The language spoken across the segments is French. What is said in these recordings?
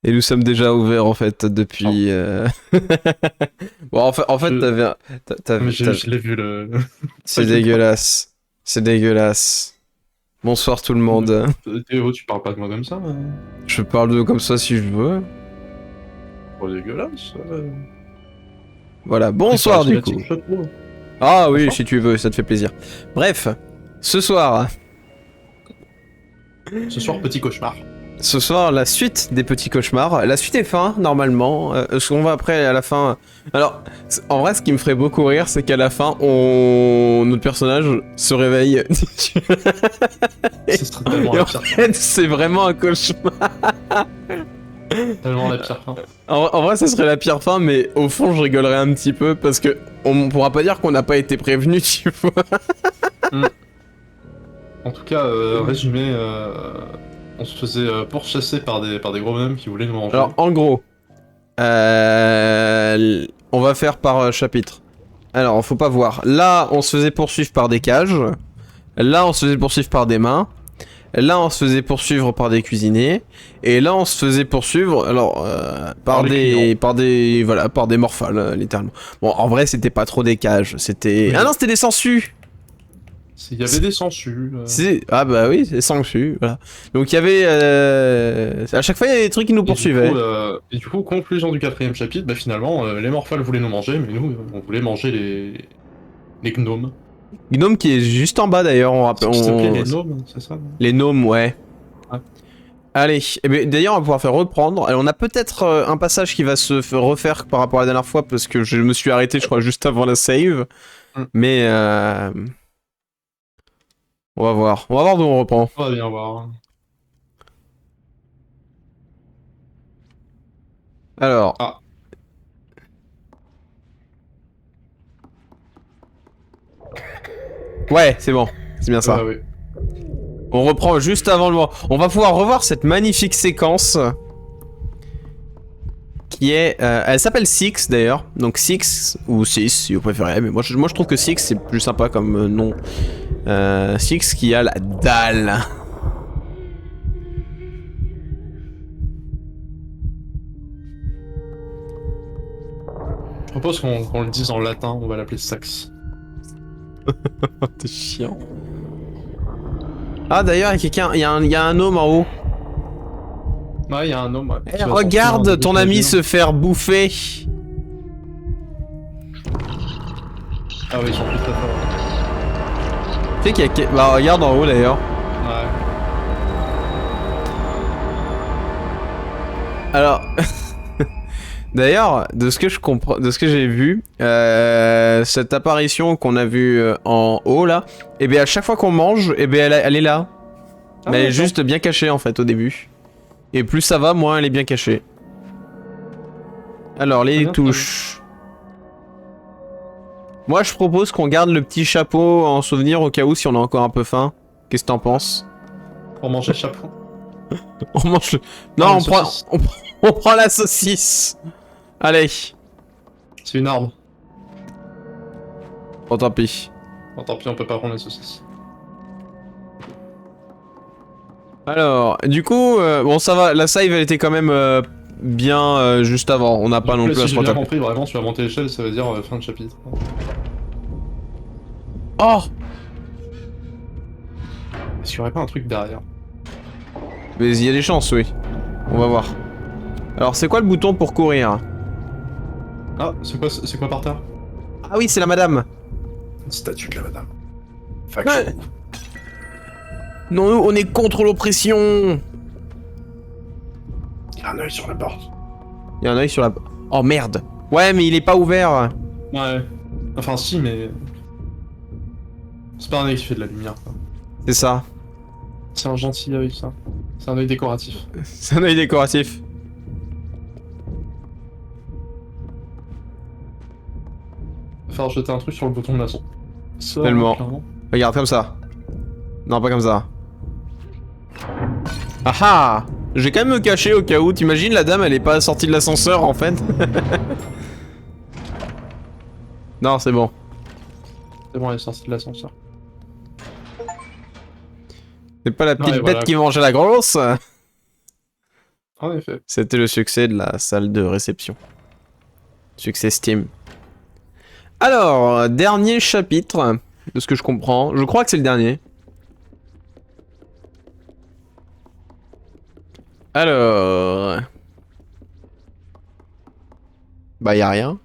Et nous sommes déjà ouverts en fait depuis. Bon, en fait, Je- t'avais. Mais je l'ai vu le. C'est T'inquiète pas. dégueulasse. C'est dégueulasse. Bonsoir tout le monde. Théo, tu parles pas de moi comme ça. Je parle de comme ça si je veux. Pas dégueulasse. Voilà, Pris par bonsoir la du cinématique, coup. je trouve. Ah oui, Bonsoir. si tu veux, ça te fait plaisir. Bref, ce soir. Ce soir, petit cauchemar. Ce soir, la suite des petits cauchemars. La suite est fin, normalement. Ce qu'on va après, à la fin... Alors, en vrai, ce qui me ferait beaucoup rire, c'est qu'à la fin, notre personnage se réveille. Ce serait tellement Et la en pire fin. fait, c'est vraiment un cauchemar. Tellement la pire fin. En vrai, ça serait la pire fin, mais au fond, je rigolerais un petit peu, parce que on pourra pas dire qu'on n'a pas été prévenu, tu vois. En tout cas, résumé, on se faisait pourchasser par des gros bonhommes qui voulaient nous manger. Alors, en gros, on va faire par chapitre. Alors, faut pas voir. Là, on se faisait poursuivre par des cages. Là, on se faisait poursuivre par des mains. Là, on se faisait poursuivre par des cuisiniers. Et là, on se faisait poursuivre, alors, Par les par des morphales, littéralement. Bon, en vrai, c'était pas trop des cages. C'était... Oui. Ah non, c'était des sangsues. Il y avait des sangsues. Ah bah oui, c'est sangsues, voilà. Donc, il y avait... À chaque fois, il y avait des trucs qui nous poursuivaient. Et du coup, conclusion du 4ème chapitre, bah finalement, les morphales voulaient nous manger, mais nous, on voulait manger les gnomes. Gnome qui est juste en bas, d'ailleurs, on rappelle... Qui s'appelait les gnomes, c'est ça? Les gnomes, ouais. Ouais. Allez, eh ben, d'ailleurs on va pouvoir faire reprendre. Alors, on a peut-être un passage qui va se refaire par rapport à la dernière fois parce que je me suis arrêté je crois juste avant la save. Mais on va voir d'où on reprend. On va bien voir. Alors, Ah, ouais c'est bon, c'est bien ça. oui. On reprend juste avant le moment. On va pouvoir revoir cette magnifique séquence qui est... elle s'appelle Six d'ailleurs. Donc Six ou 6 si vous préférez. Mais moi je trouve que Six c'est plus sympa comme nom. Six qui a la dalle. Je propose qu'on le dise en latin, on va l'appeler sax. T'es chiant. Ah d'ailleurs, il y a quelqu'un, il y a un homme en haut. Ouais, il y a un homme. Ouais. Eh, regarde ton ami se faire bouffer. Ah oui, ils sont plus très forts. Tu sais qu'il y a... Bah regarde en haut d'ailleurs. Ouais. Alors... D'ailleurs, de ce que je comprends, de ce que j'ai vu, cette apparition qu'on a vue en haut là, et bien à chaque fois qu'on mange, et bien elle est là. Ah, Mais elle est d'accord. juste bien cachée en fait au début. Et plus ça va, moins elle est bien cachée. Alors les bien, touches. Moi je propose qu'on garde le petit chapeau en souvenir au cas où si on a encore un peu faim. Qu'est-ce que t'en penses? Pour manger le chapeau. On mange le... Non, Ah, on la prend... saucisse. on prend la saucisse. Allez. C'est une arme. Bon tant pis. Bon, tant pis, on peut pas prendre la saucisse. Alors, du coup, bon ça va, la save elle était quand même bien juste avant, on n'a pas non Donc, plus à si se j'ai bien retaper. compris, vraiment, tu vas monter l'échelle, ça veut dire fin de chapitre. Oh! Est-ce qu'il y aurait pas un truc derrière? Mais il y a des chances, oui. On va voir. Alors, c'est quoi le bouton pour courir? Ah, c'est quoi par terre? Ah oui, c'est la madame. Une statue de la madame. Ouais. Non, nous, on est contre l'oppression. Il y a un œil sur la porte. Il y a un œil sur la... Oh merde. Ouais, mais il est pas ouvert. Ouais. Enfin, si, mais. C'est pas un œil qui fait de la lumière, quoi. C'est ça. C'est un gentil œil, ça. C'est un œil décoratif. C'est un œil décoratif. Va falloir jeter un truc sur le bouton de maçon. Ça, Tellement. clairement. Regarde, comme ça. Non, pas comme ça. Ah ah! Je vais quand même me cacher au cas où. T'imagines, la dame, elle est pas sortie de l'ascenseur, en fait? Non, c'est bon. C'est bon, elle est sortie de l'ascenseur. C'est pas la petite Ouais, bête voilà. qui mangeait la grosse? En effet. C'était le succès de la salle de réception. Succès Steam. Alors, dernier chapitre, de ce que je comprends. Je crois que c'est le dernier. Alors... Bah, y a rien.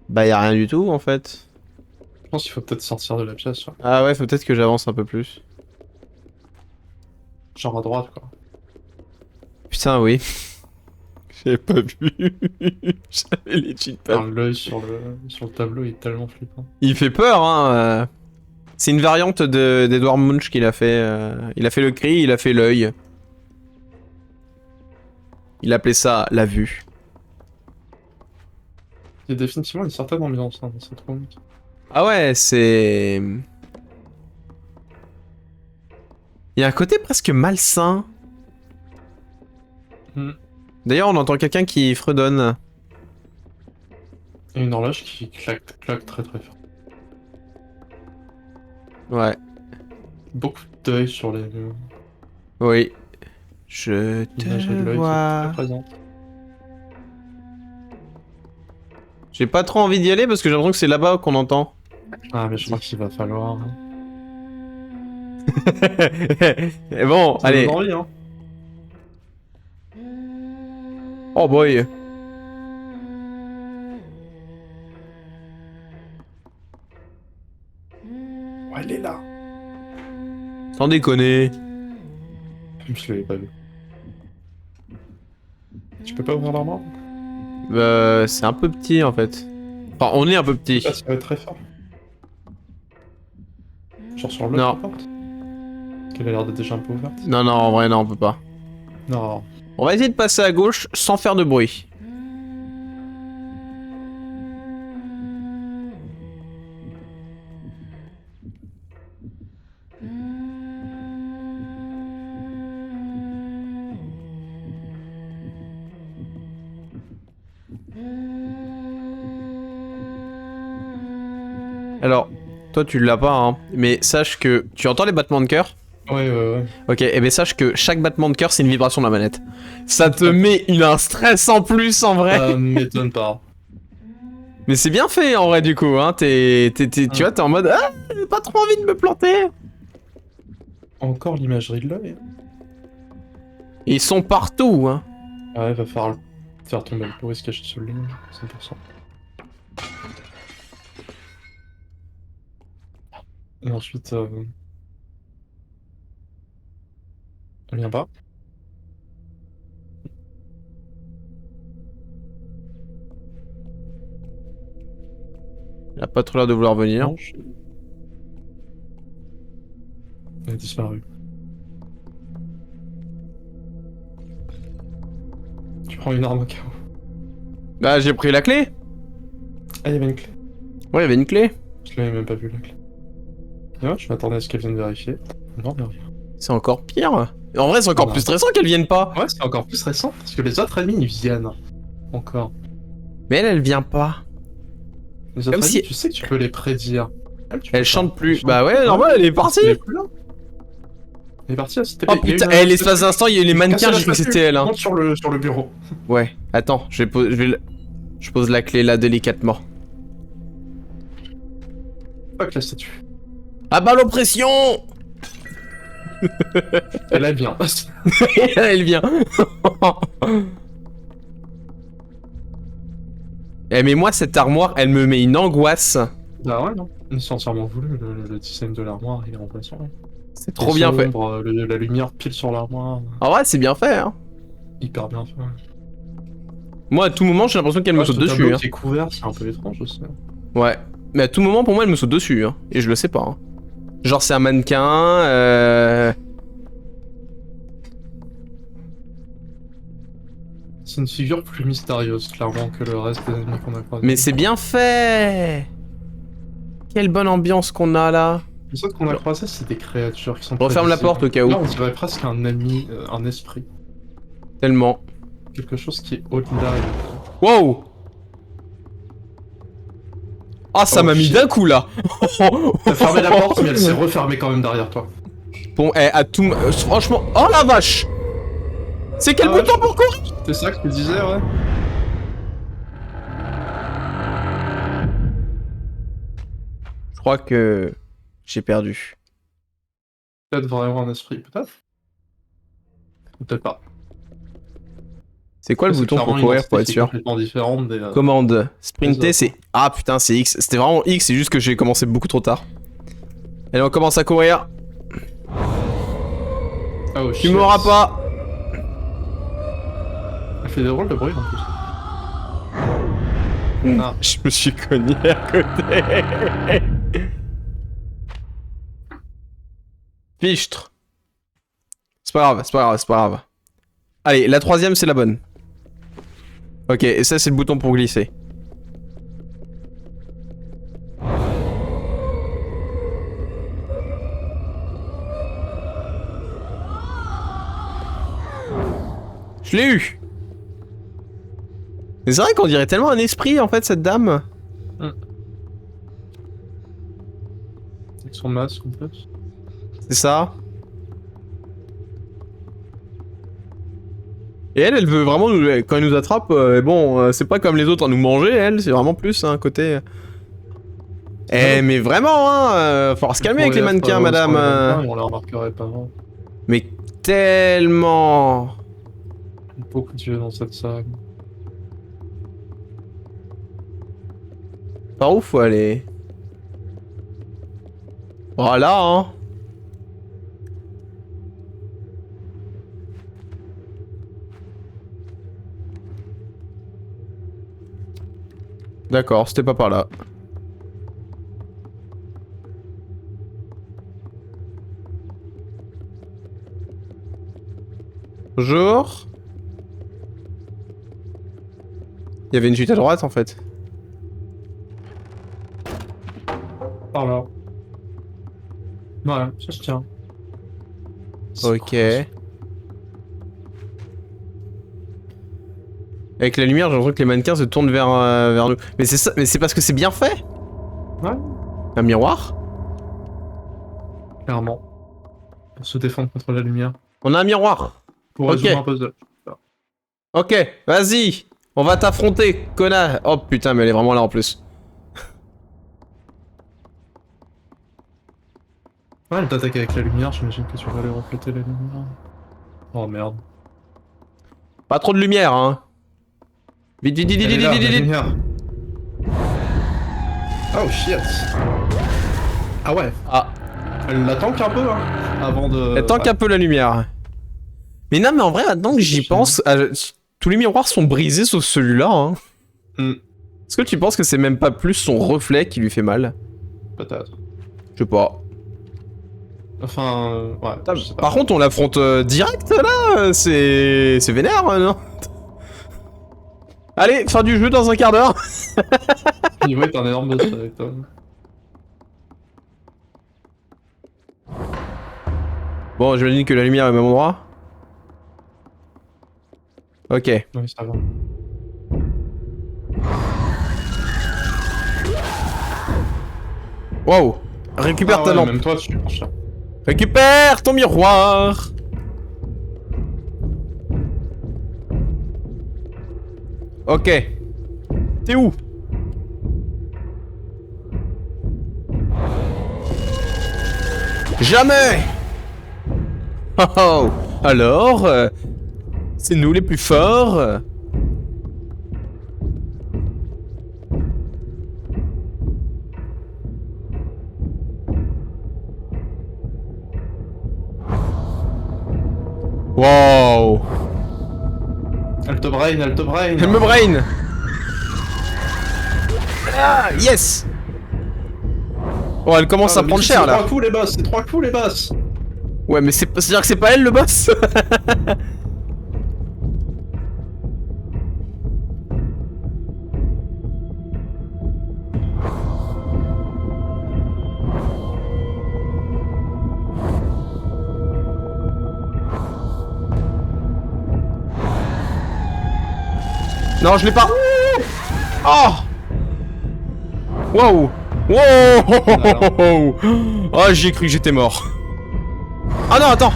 Bah, y a rien du tout, en fait. Je pense qu'il faut peut-être sortir de la pièce, ouais. Ah ouais, faut peut-être que j'avance un peu plus. Genre à droite, quoi. Putain, oui. J'avais pas vu. J'avais legit pas Enfin, vu. l'œil sur le tableau est tellement flippant. Il fait peur, hein. C'est une variante d'Edward Munch qu'il a fait. Il a fait le cri, il a fait l'œil. Il appelait ça la vue. Il y a définitivement une certaine ambiance hein, dans cette room. Ah ouais, c'est... Il y a un côté presque malsain. Hmm. D'ailleurs, on entend quelqu'un qui fredonne. Et une horloge qui claque très très fort. Ouais, Beaucoup d'œil sur les murs. oui. Je L'image de te l'œil qui est vois. très présente. J'ai pas trop envie d'y aller parce que j'ai l'impression que c'est là-bas qu'on entend. Ah mais je crois qu'il va falloir... hein. Et bon, Ça allez. donne envie, hein. Oh boy. Ouais, elle est là. Sans déconner. Je l'avais pas vu. Tu peux pas ouvrir l'armoire? C'est un peu petit en fait. Enfin, on est un peu petit. Ah, ça va être très fort. Genre sur l'autre Non. porte? Parce qu'elle a l'air d'être déjà un peu ouverte. Non, non, en vrai, non, on peut pas. Non. On va essayer de passer à gauche sans faire de bruit. Alors, toi tu l'as pas, hein, mais sache que... Tu entends les battements de cœur? Ouais. Ok, et ben sache que chaque battement de cœur c'est une vibration de la manette. Ça te met un stress en plus en vrai. Ça m'étonne pas. Mais c'est bien fait en vrai du coup, hein. Tu vois, t'es en mode ah, j'ai pas trop envie de me planter. Encore l'imagerie de l'œil. Ils sont partout, hein. Ouais, va falloir faire tomber le pot et se cacher sous le lit, 100%. Et ensuite... Elle vient pas. Il a pas trop l'air de vouloir venir. Non, elle a disparu. Tu prends une arme au cas où. Bah j'ai pris la clé. Ah, il y avait une clé. Ouais, il y avait une clé. Je l'avais même pas vu la clé. Et ouais, je m'attendais à ce qu'elle vienne vérifier. Non, mais rien. C'est encore pire. En vrai, c'est encore Voilà. plus stressant qu'elle vienne pas. Ouais, c'est encore plus récent, parce que les autres ennemis, ils viennent. Encore. Mais elle vient pas. Les autres Comme ennemis, si- tu sais que tu peux les prédire. Tu peux Elle pas. chante plus. Elle Bah ouais, normal, elle est partie. Elle est plus là. Elle est partie, c'était Oh putain, eh, l'espace d'instant, il y a eu les mannequins, j'ai cru que c'était elle. Hein. Monte sur le bureau. Ouais, attends, je pose la clé là délicatement. Fuck la statue. Ah bah l'oppression. Et là, elle vient. Elle vient. Eh mais moi cette armoire, elle me met une angoisse. Bah ouais, non. C'est entièrement voulu, le design de l'armoire, il est remplaçant. Ouais. C'est trop bien fait. La lumière pile sur l'armoire, En vrai, c'est bien fait. Hein. hyper bien fait. Ouais. Moi, à tout moment, j'ai l'impression qu'elle me Ouais, saute ce dessus. tableau Hein. qui est couvert, c'est un peu étrange aussi. Ouais. Mais à tout moment, pour moi, elle me saute dessus. Hein. Et je le sais pas. Hein. Genre, c'est un mannequin. C'est une figure plus mystérieuse, clairement, que le reste des ennemis qu'on a croisés. Mais c'est bien fait. Quelle bonne ambiance qu'on a là. Les autres qu'on a croisés, c'est des créatures qui sont Referme la prévisibles. porte au cas où. Là, on dirait presque un ami, un esprit. Tellement. Quelque chose qui est au-delà. Wow. Ah, ça Oh, m'a mis shit. d'un coup là. T'as fermé la porte, mais elle s'est refermée quand même derrière toi. Bon, à tout. Franchement. Oh la vache! C'est quel Ah ouais, bouton pour courir? C'est ça que je te disais, ouais. Je crois que j'ai perdu. Peut-être vraiment un esprit, peut-être. Ou peut-être pas. C'est quoi le C'est bouton pour clairement une courir pour entité être qui est sûr? complètement différente des. Commande. Sprinter, autres. c'est. Ah putain, c'est X. C'était vraiment X, c'est juste que j'ai commencé beaucoup trop tard. Allez, on commence à courir. Oh, Tu m'auras pas. Elle fait des drôles de bruit en plus. Ah. Je me suis cogné à côté. Fichtre. C'est pas grave, c'est pas grave, c'est pas grave. Allez, la troisième, c'est la bonne. Ok, et ça, c'est le bouton pour glisser. Je l'ai eu. Mais c'est vrai qu'on dirait tellement un esprit, en fait, cette dame. Avec son masque en plus. C'est ça. Et elle veut vraiment nous... Quand elle nous attrape, c'est pas comme les autres à nous manger, elle, c'est vraiment plus un côté... Eh, mais vraiment, hein, faut se calmer avec les mannequins, madame. On la remarquerait pas. Hein. Mais tellement... Beaucoup de yeux dans cette salle. Par où faut aller? Voilà, hein. D'accord, c'était pas par là. Bonjour. Il y avait une chute à droite en fait. Par là. Ouais, ça se tient. Ok. Avec la lumière, j'ai l'impression que les mannequins se tournent vers nous. Mais c'est ça, mais c'est parce que c'est bien fait. Ouais. Un miroir? Clairement. Pour se défendre contre la lumière. On a un miroir. Pour Ok. résoudre un puzzle. Ok, vas-y. On va t'affronter, connard. Oh putain, mais elle est vraiment là en plus. Ouais, elle t'attaque avec la lumière, j'imagine que tu vas aller refléter la lumière. Oh merde. Pas trop de lumière, hein. Vite, vite, vite, Elle est vite, là, vite, la vite. lumière. Oh shit. Ah ouais. Ah, Elle la tank un peu, hein, avant de... elle tanque un peu la lumière. Mais non, mais en vrai, maintenant que j'y pense, tous les miroirs sont brisés sauf celui-là, hein. Hmm, Est-ce que tu penses que c'est même pas plus son reflet qui lui fait mal? peut-être. Je sais pas. Enfin, ouais, je sais pas. Par contre, on l'affronte direct là, c'est vénère, non? Allez, fin du jeu dans un quart d'heure. Niveau est un énorme boss avec toi. Bon, j'imagine que la lumière est au même endroit. Ok. Oui, ça va. Wow. Récupère Ah ta ouais, lampe. même toi, tu penches là. Récupère ton miroir. Ok. T'es où? Jamais. Oh oh. Alors, c'est nous les plus forts. Wow. Elle te brain, elle te brain. Elle me brain. Ah, yes. Oh, elle commence à prendre cher là. C'est 3 coups les boss, c'est 3 coups les boss. Ouais, mais c'est-à-dire que c'est pas elle le boss. Non, je l'ai pas. Oh. Waouh. Wow. Oh, j'ai cru que j'étais mort. Ah non, attends.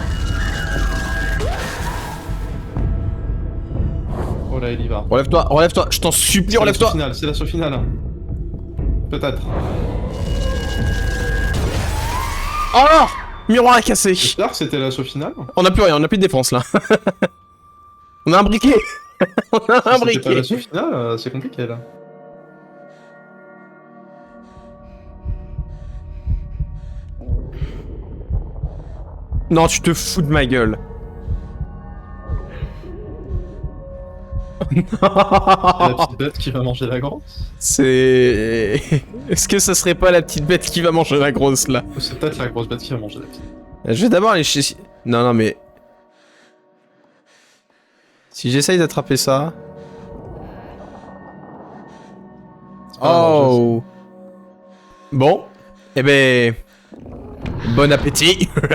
Oh là, il y va. Relève-toi, je t'en supplie, relève-toi. C'est l'assaut final. Peut-être. Oh non. Miroir est cassé. J'espère que c'était l'assaut final. On a plus rien, on a plus de défense là. On a un briquet. On a un Si c'était pas briquet. l'assaut final, c'est compliqué là. Non, tu te fous de ma gueule. C'est la petite bête qui va manger la grosse. C'est... Est-ce que ça serait pas la petite bête qui va manger la grosse là? Ou c'est peut-être la grosse bête qui va manger la petite. Je vais d'abord aller chez... Non, mais... Si j'essaye d'attraper ça... Oh. Bon. Eh ben... Bon appétit. C'est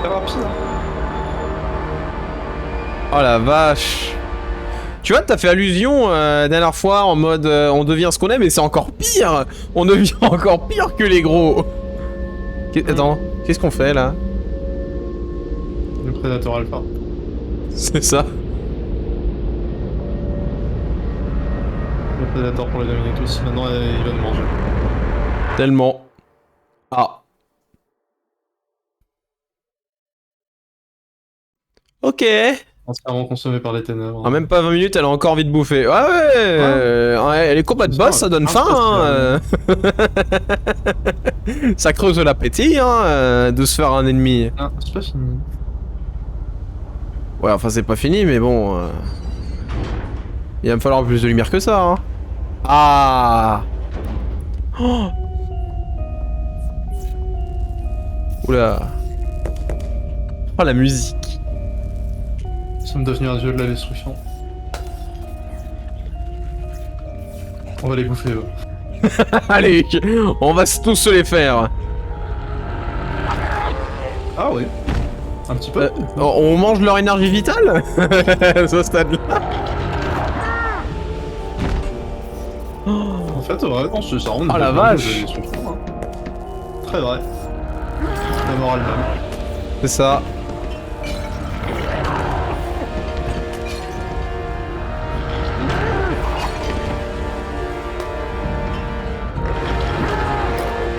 rapide, hein. Oh la vache. Tu vois, t'as fait allusion la dernière fois en mode on devient ce qu'on est, mais c'est encore pire. On devient encore pire que les gros. Attends, qu'est-ce qu'on fait là? Le prédateur alpha. C'est ça. Le prédateur pour les dominer tous. Maintenant, il va nous manger. Tellement. Ah. Ok. Entièrement consommé par les ténèbres. En même pas 20 minutes, elle a encore envie de bouffer. Ouais, les combats de boss, ça donne faim. Hein. Ça creuse l'appétit, hein, de se faire un ennemi. Ah, c'est pas fini. Ouais, enfin c'est pas fini, mais bon... Il va me falloir plus de lumière que ça, hein. Ah. Oh. Oula. Oh, la musique. Nous sommes devenus un dieu de la destruction. On va les bouffer, eux. Allez, on va tous se les faire. Ah oui. Un petit peu. On mange leur énergie vitale à ce stade-là. En fait, ouais, non, c'est ça. On Oh la vache. Très vrai. La morale même. C'est ça.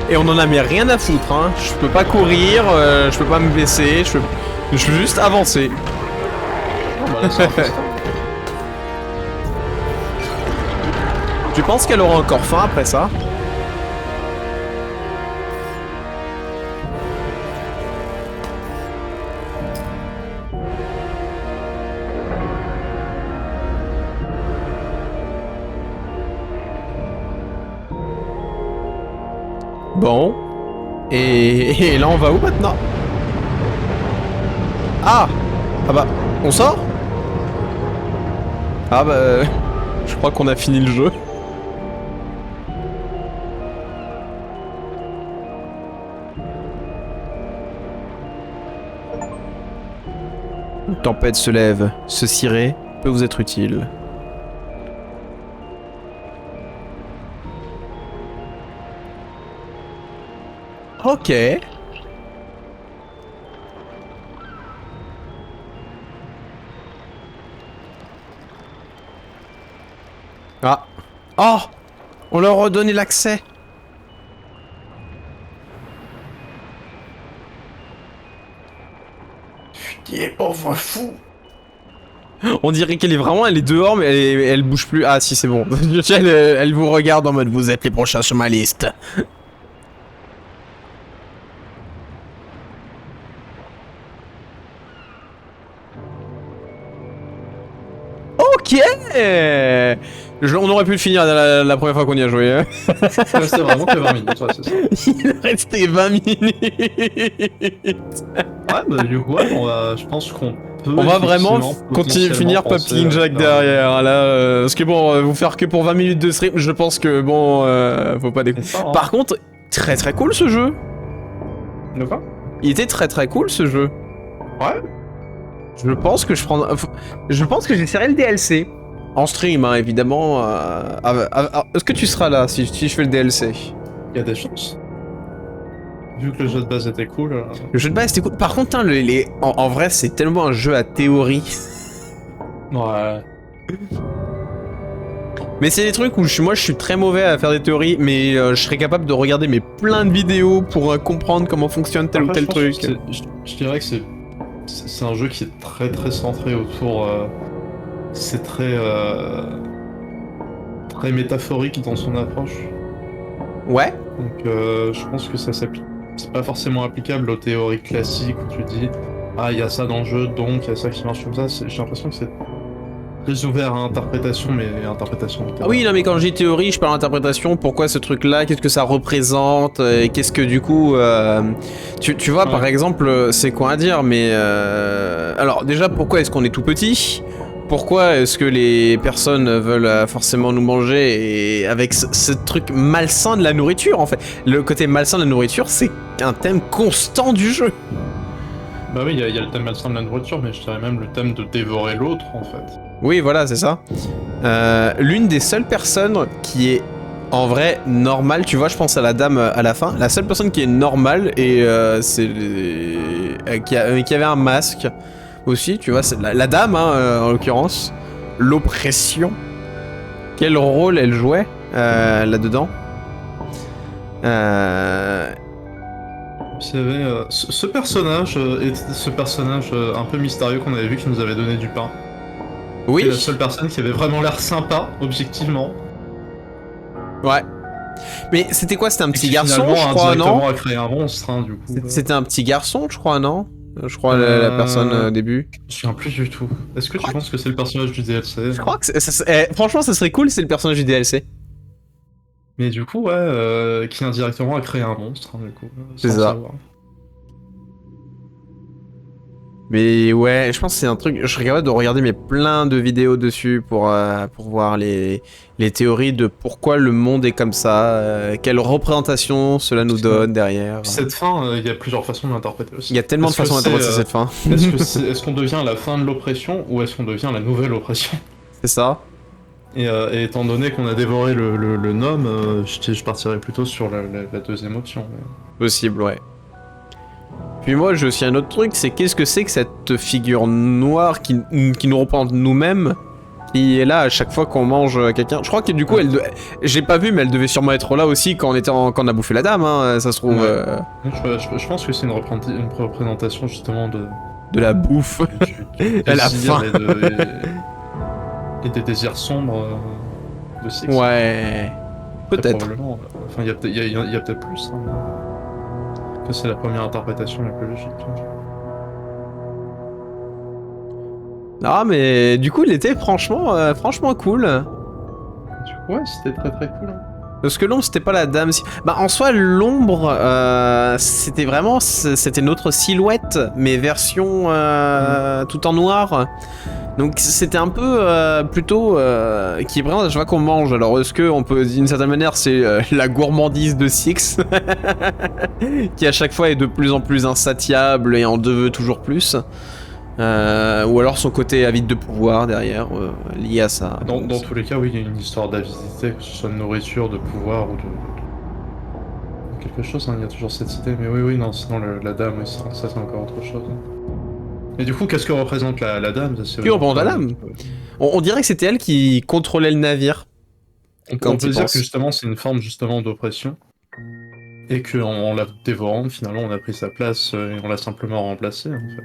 Et on en a mais rien à foutre, hein. Je peux pas courir, je peux pas me blesser, je peux juste avancer. Non, bah là, c'est un festin. Tu penses qu'elle aura encore faim après ça? Bon. Et là on va où maintenant? Ah! Ah bah, on sort? Ah bah, je crois qu'on a fini le jeu. Une tempête se lève. Ce ciré peut vous être utile. Ok. Ah. Oh! On leur a redonné l'accès. Putain, pauvre fou. On dirait qu'elle est vraiment, elle est dehors, mais elle bouge plus. Ah si, c'est bon. Elle vous regarde en mode vous êtes les prochains sur ma liste. Ok. On aurait pu le finir la première fois qu'on y a joué. Hein. Il restait vraiment que 20 minutes, ouais, c'est ça. Il restait 20 minutes. Ouais, bah du coup, ouais, je pense qu'on peut. On va vraiment continuer finir penser, Pumpkin Jack derrière là. Parce que bon, vous faire que pour 20 minutes de stream, je pense que bon, faut pas déconner. Hein. Par contre, très cool ce jeu. De quoi? Il était très cool ce jeu. Ouais. Je pense que je pense que j'essaierai le DLC. En stream, hein, évidemment. Est-ce que tu seras là si je fais le DLC? Il y a des chances. Vu que le jeu de base était cool. Le jeu de base était cool. Par contre, hein, en vrai, c'est tellement un jeu à théorie. Ouais. Mais c'est des trucs où moi je suis très mauvais à faire des théories, mais je serais capable de regarder plein de vidéos pour comprendre comment fonctionne tel ou tel truc. Je dirais que c'est un jeu qui est très très centré autour. C'est très très métaphorique dans son approche. Ouais. Donc je pense que ça s'applique. C'est pas forcément applicable aux théories classiques où tu dis ah il y a ça dans le jeu donc il y a ça qui marche comme ça. J'ai l'impression que c'est très ouvert à interprétation, mais interprétation littérale. Ah oui, non mais quand je dis théorie, je parle d'interprétation, pourquoi ce truc-là, qu'est-ce que ça représente, et qu'est-ce que du coup... Tu vois, par exemple, c'est quoi à dire, mais... Alors déjà, pourquoi est-ce qu'on est tout petit? Pourquoi est-ce que les personnes veulent forcément nous manger, et avec ce truc malsain de la nourriture, en fait. Le côté malsain de la nourriture, c'est un thème constant du jeu. Bah oui, il y a le thème malsain de la nourriture, mais je dirais même le thème de dévorer l'autre, en fait. Oui, voilà, c'est ça. L'une des seules personnes qui est en vrai normale, tu vois, je pense à la dame à la fin, la seule personne qui est normale et c'est qui avait un masque aussi, tu vois, c'est la dame hein, en l'occurrence, l'oppression. Quel rôle elle jouait là-dedans? Il y avait ce personnage un peu mystérieux qu'on avait vu qui nous avait donné du pain. Oui. C'est la seule personne qui avait vraiment l'air sympa, objectivement. Ouais. Mais c'était quoi? C'était un petit garçon, je crois, non? A créé un monstre, hein, du coup. C'était un petit garçon, je crois, non? Je crois la personne au début. Je me souviens plus du tout. Est-ce que tu penses que c'est le personnage du DLC? Je crois que franchement, ça serait cool, c'est le personnage du DLC. Mais du coup, ouais, qui indirectement a créé un monstre, hein, du coup. C'est ça. Mais ouais, je pense que c'est un truc... Je serais capable de regarder plein de vidéos dessus pour voir les théories de pourquoi le monde est comme ça, quelle représentation cela nous donne derrière. Cette fin, il y a plusieurs façons de l'interpréter aussi. Il y a tellement de façons d'interpréter cette fin. Est-ce qu'on devient la fin de l'oppression ou est-ce qu'on devient la nouvelle oppression? C'est ça. Et étant donné qu'on a dévoré le nom, je partirais plutôt sur la deuxième option. Possible, ouais. Puis moi, j'ai aussi un autre truc, c'est qu'est-ce que c'est que cette figure noire qui nous représente nous-mêmes, qui est là à chaque fois qu'on mange quelqu'un. Je crois que du coup, j'ai pas vu, mais elle devait sûrement être là aussi quand on a bouffé la dame, hein, ça se trouve. Ouais. Je pense que c'est une représentation justement de la bouffe. Elle a faim. Et des désirs sombres de sexe. Ouais. Peut-être. Probablement. Enfin, il y a peut-être plus. Hein. Que c'est la première interprétation la plus logique. Ah mais du coup il était franchement cool. Ouais, c'était très très cool. Hein. Parce que l'ombre c'était pas la dame. Bah en soi l'ombre c'était notre silhouette mais version tout en noir. Donc c'était un peu plutôt qui est vraiment à chaque fois qu'on mange. Alors est-ce que on peut d'une certaine manière c'est la gourmandise de Six qui à chaque fois est de plus en plus insatiable et en veut toujours plus. Ou alors son côté avide de pouvoir derrière lié à ça. Dans tous les cas oui il y a une histoire d'avidité, que ce soit de nourriture, de pouvoir ou de quelque chose. Hein. Il y a toujours cette idée. Mais oui non sinon la dame ça c'est encore autre chose. Hein. Et du coup, qu'est-ce que représente la dame? Qui représente la dame? On dirait que c'était elle qui contrôlait le navire. On peut dire que justement, c'est une forme justement d'oppression. Et qu'en la dévorant, finalement, on a pris sa place et on l'a simplement remplacée, en fait.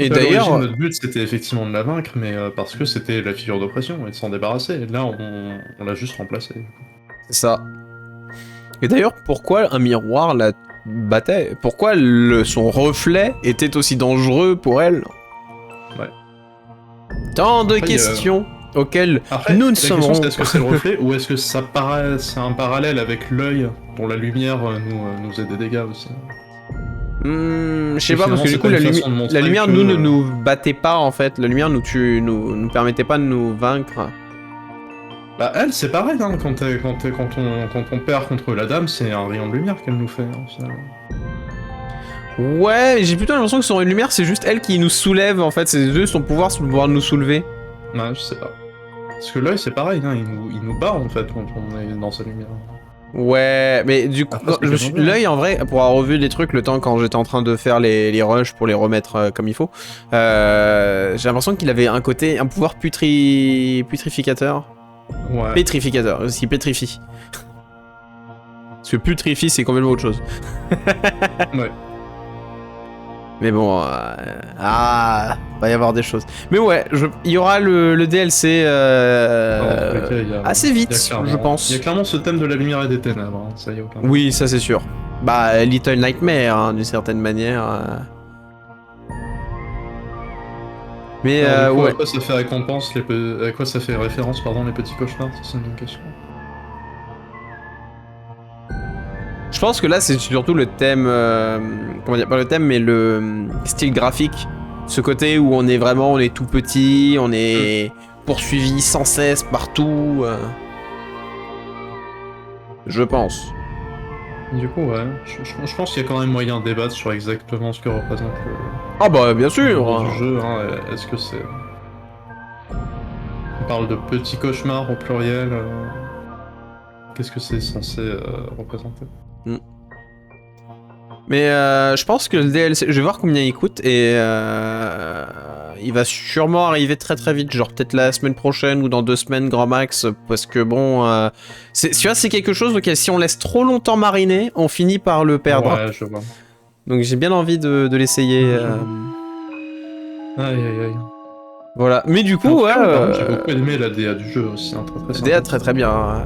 Et d'ailleurs... Notre but, c'était effectivement de la vaincre, mais parce que c'était la figure d'oppression, et de s'en débarrasser. Et là, on l'a juste remplacée. C'est ça. Et d'ailleurs, pourquoi un miroir la battait? Pourquoi son reflet était aussi dangereux pour elle? Ouais. Tant de questions auxquelles nous ne saurons. Est-ce que c'est le reflet ou est-ce que c'est un parallèle avec l'œil dont la lumière nous faisait des dégâts aussi? Je sais pas parce que du coup la lumière ne nous battait pas en fait. La lumière nous permettait pas de nous vaincre. Bah elle c'est pareil hein, quand on perd contre la dame c'est un rayon de lumière qu'elle nous fait hein, finalement. Ouais, mais j'ai plutôt l'impression que son rayon de lumière, c'est juste elle qui nous soulève, en fait. C'est juste son pouvoir, c'est le pouvoir de nous soulever. Ouais, je sais pas. Parce que l'œil, c'est pareil, hein, il nous bat, en fait, quand on est dans sa lumière. Ouais, mais du coup, l'œil, en vrai, pour avoir revu les trucs, le temps quand j'étais en train de faire les rushs pour les remettre comme il faut, j'ai l'impression qu'il avait un pouvoir putrificateur. Ouais. Pétrificateur, parce qu'il pétrifie. Parce que putrifie, c'est complètement autre chose. Ouais. Mais bon, va y avoir des choses. Mais ouais, il y aura le DLC assez vite, je pense. Il y a clairement ce thème de la lumière et des ténèbres, hein, ça y est, aucun. Oui, ça c'est sûr. Bah, Little Nightmare, hein, d'une certaine manière. Mais ouais. À quoi ça fait récompense, à quoi ça fait référence, pardon, les petits cauchemars, c'est une question. Je pense que là, c'est surtout le thème... comment dire, pas le thème, mais le style graphique. Ce côté où on est tout petit, on est poursuivi sans cesse partout. Je pense. Du coup, ouais, je pense qu'il y a quand même moyen de débattre sur exactement ce que représente le... Ah bah, bien sûr du jeu, hein. Est-ce que c'est... On parle de petits cauchemars au pluriel. Qu'est-ce que c'est censé représenter? Mais je pense que le DLC, je vais voir combien il coûte et il va sûrement arriver très très vite, genre peut-être la semaine prochaine ou dans 2 semaines grand max, parce que bon, tu vois, c'est quelque chose auquel si on laisse trop longtemps mariner, on finit par le perdre. Ouais, je vois. Donc j'ai bien envie de l'essayer. Aïe aïe aïe. Voilà, mais du coup, ouais. J'ai beaucoup aimé la DA du jeu aussi, hein, très sympa. DA très très bien.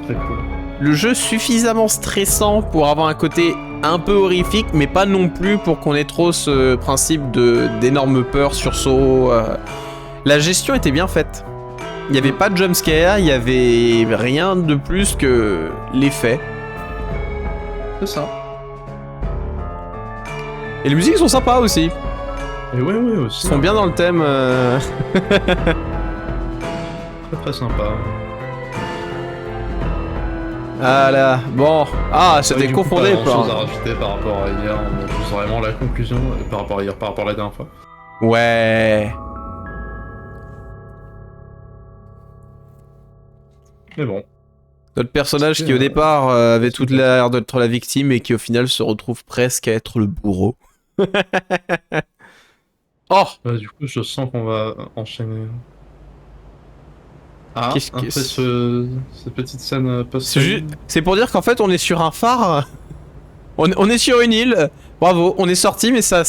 Très cool. Le jeu suffisamment stressant pour avoir un côté un peu horrifique, mais pas non plus pour qu'on ait trop ce principe d'énorme peur, sursaut. La gestion était bien faite. Il n'y avait pas de jumpscare, il n'y avait rien de plus que l'effet. C'est ça. Et les musiques sont sympas aussi. Et ouais aussi. Ils sont bien dans le thème. Très très sympa. Ah là, bon. Ah, c'était confondé. Pas grand chose à rajouter par rapport à hier, on a juste vraiment la conclusion par rapport à hier, par rapport à la dernière fois. Ouais. Mais bon. Notre personnage qui au départ avait toute l'air d'être la victime et qui au final se retrouve presque à être le bourreau. Oh. Du coup, je sens qu'on va enchaîner. Ah, après cette petite scène post. C'est pour dire qu'en fait on est sur un phare. On est sur une île. Bravo, on est sorti, mais ça...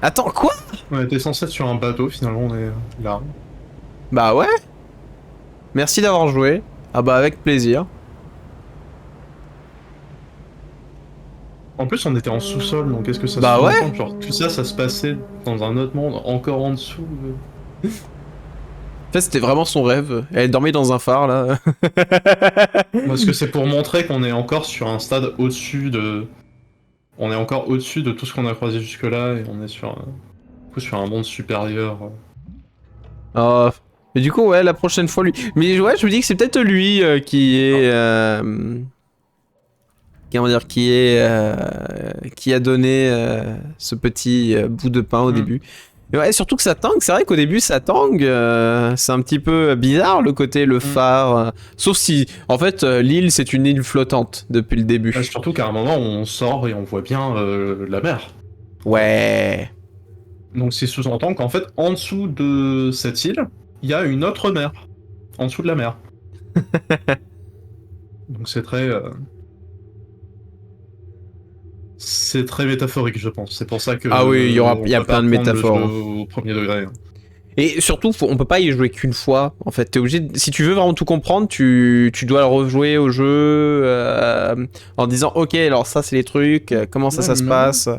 Attends, quoi? On était censé être sur un bateau, finalement on est là. Bah ouais. Merci d'avoir joué. Ah bah avec plaisir. En plus on était en sous-sol, donc est-ce que ça bah se ouais. Genre tout ça se passait dans un autre monde, encore en dessous. En fait, c'était vraiment son rêve. Elle dormait dans un phare, là. Parce que c'est pour montrer qu'on est encore sur un stade au-dessus de... On est encore au-dessus de tout ce qu'on a croisé jusque-là, et on est sur un monde supérieur. Oh. Mais du coup, ouais, la prochaine fois, lui... Mais ouais, je me dis que c'est peut-être lui qui est... Comment dire, qui a donné ce petit bout de pain au début. Et ouais, surtout que ça tangue, c'est vrai qu'au début ça tangue, c'est un petit peu bizarre le côté, le phare, sauf si, en fait, l'île c'est une île flottante depuis le début. Surtout qu'à un moment on sort et on voit bien la mer. Ouais. Donc c'est sous-entend qu'en fait, en dessous de cette île, il y a une autre mer, en dessous de la mer. Donc c'est très... C'est très métaphorique, je pense. C'est pour ça que... Ah oui, il y a plein de métaphores. Au premier degré. Et surtout, on peut pas y jouer qu'une fois. En fait, t'es obligé. Si tu veux vraiment tout comprendre, tu dois le rejouer au jeu en disant, ok, alors ça c'est les trucs, comment ça se passe.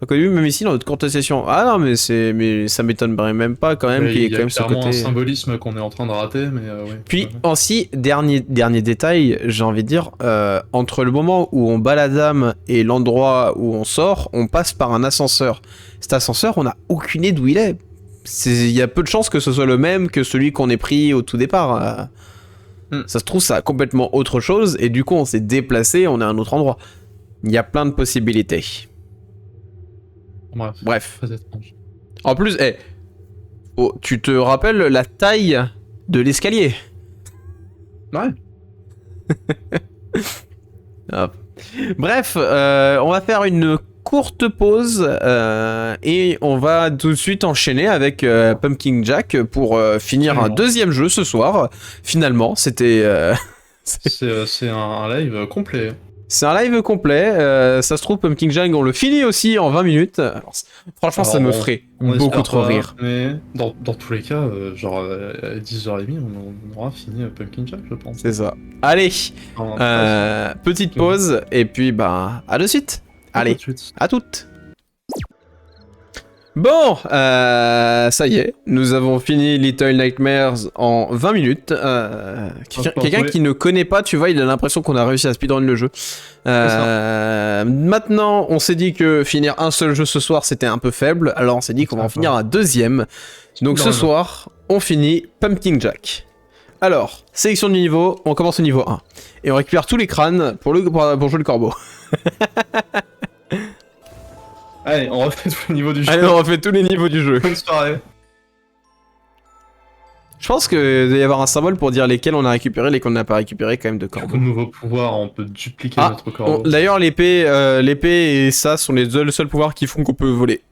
Pas connu, même ici dans notre courte session. Ah non, mais ça m'étonnerait même pas quand même qu'il y ait quand même ce côté. Il y a un symbolisme qu'on est en train de rater, mais ouais. Puis aussi, dernier détail, j'ai envie de dire, entre le moment où on bat la dame et l'endroit où on sort, on passe par un ascenseur. Cet ascenseur, on n'a aucune idée d'où il est. Il y a peu de chances que ce soit le même que celui qu'on ait pris au tout départ. Ça se trouve, ça a complètement autre chose, et du coup, on s'est déplacé, on est à un autre endroit. Il y a plein de possibilités. Bref. Très étrange. En plus, oh, tu te rappelles la taille de l'escalier? Ouais. Bref, on va faire une courte pause et on va tout de suite enchaîner avec Pumpkin Jack pour finir un deuxième jeu ce soir. Finalement, c'était... c'est un live complet. C'est un live complet, ça se trouve Pumpkin Jack on le finit aussi en 20 minutes. Alors, franchement ça me ferait beaucoup trop rire. Mais dans tous les cas, genre à 10h30 on aura fini Pumpkin Jack je pense. C'est ça. Allez, petite pause et puis bah à de suite. Allez, à toutes. Bon, ça y est, nous avons fini Little Nightmares en 20 minutes. Quelqu'un qui ne connaît pas, tu vois, il a l'impression qu'on a réussi à speedrun le jeu. Maintenant, on s'est dit que finir un seul jeu ce soir, c'était un peu faible. Alors on s'est dit qu'on va en finir un deuxième. Donc ce soir, on finit Pumpkin Jack. Alors, sélection du niveau, on commence au niveau 1. Et on récupère tous les crânes pour jouer le corbeau. Allez, on refait tous les niveaux du jeu. Allez, on refait tous les niveaux du jeu. Bonne soirée. Je pense qu'il doit y avoir un symbole pour dire lesquels on a récupéré, lesquels on n'a pas récupéré quand même de corbeau. Comme nouveau pouvoir, on peut dupliquer notre corbeau. D'ailleurs, l'épée et ça sont les seuls pouvoirs qui font qu'on peut voler.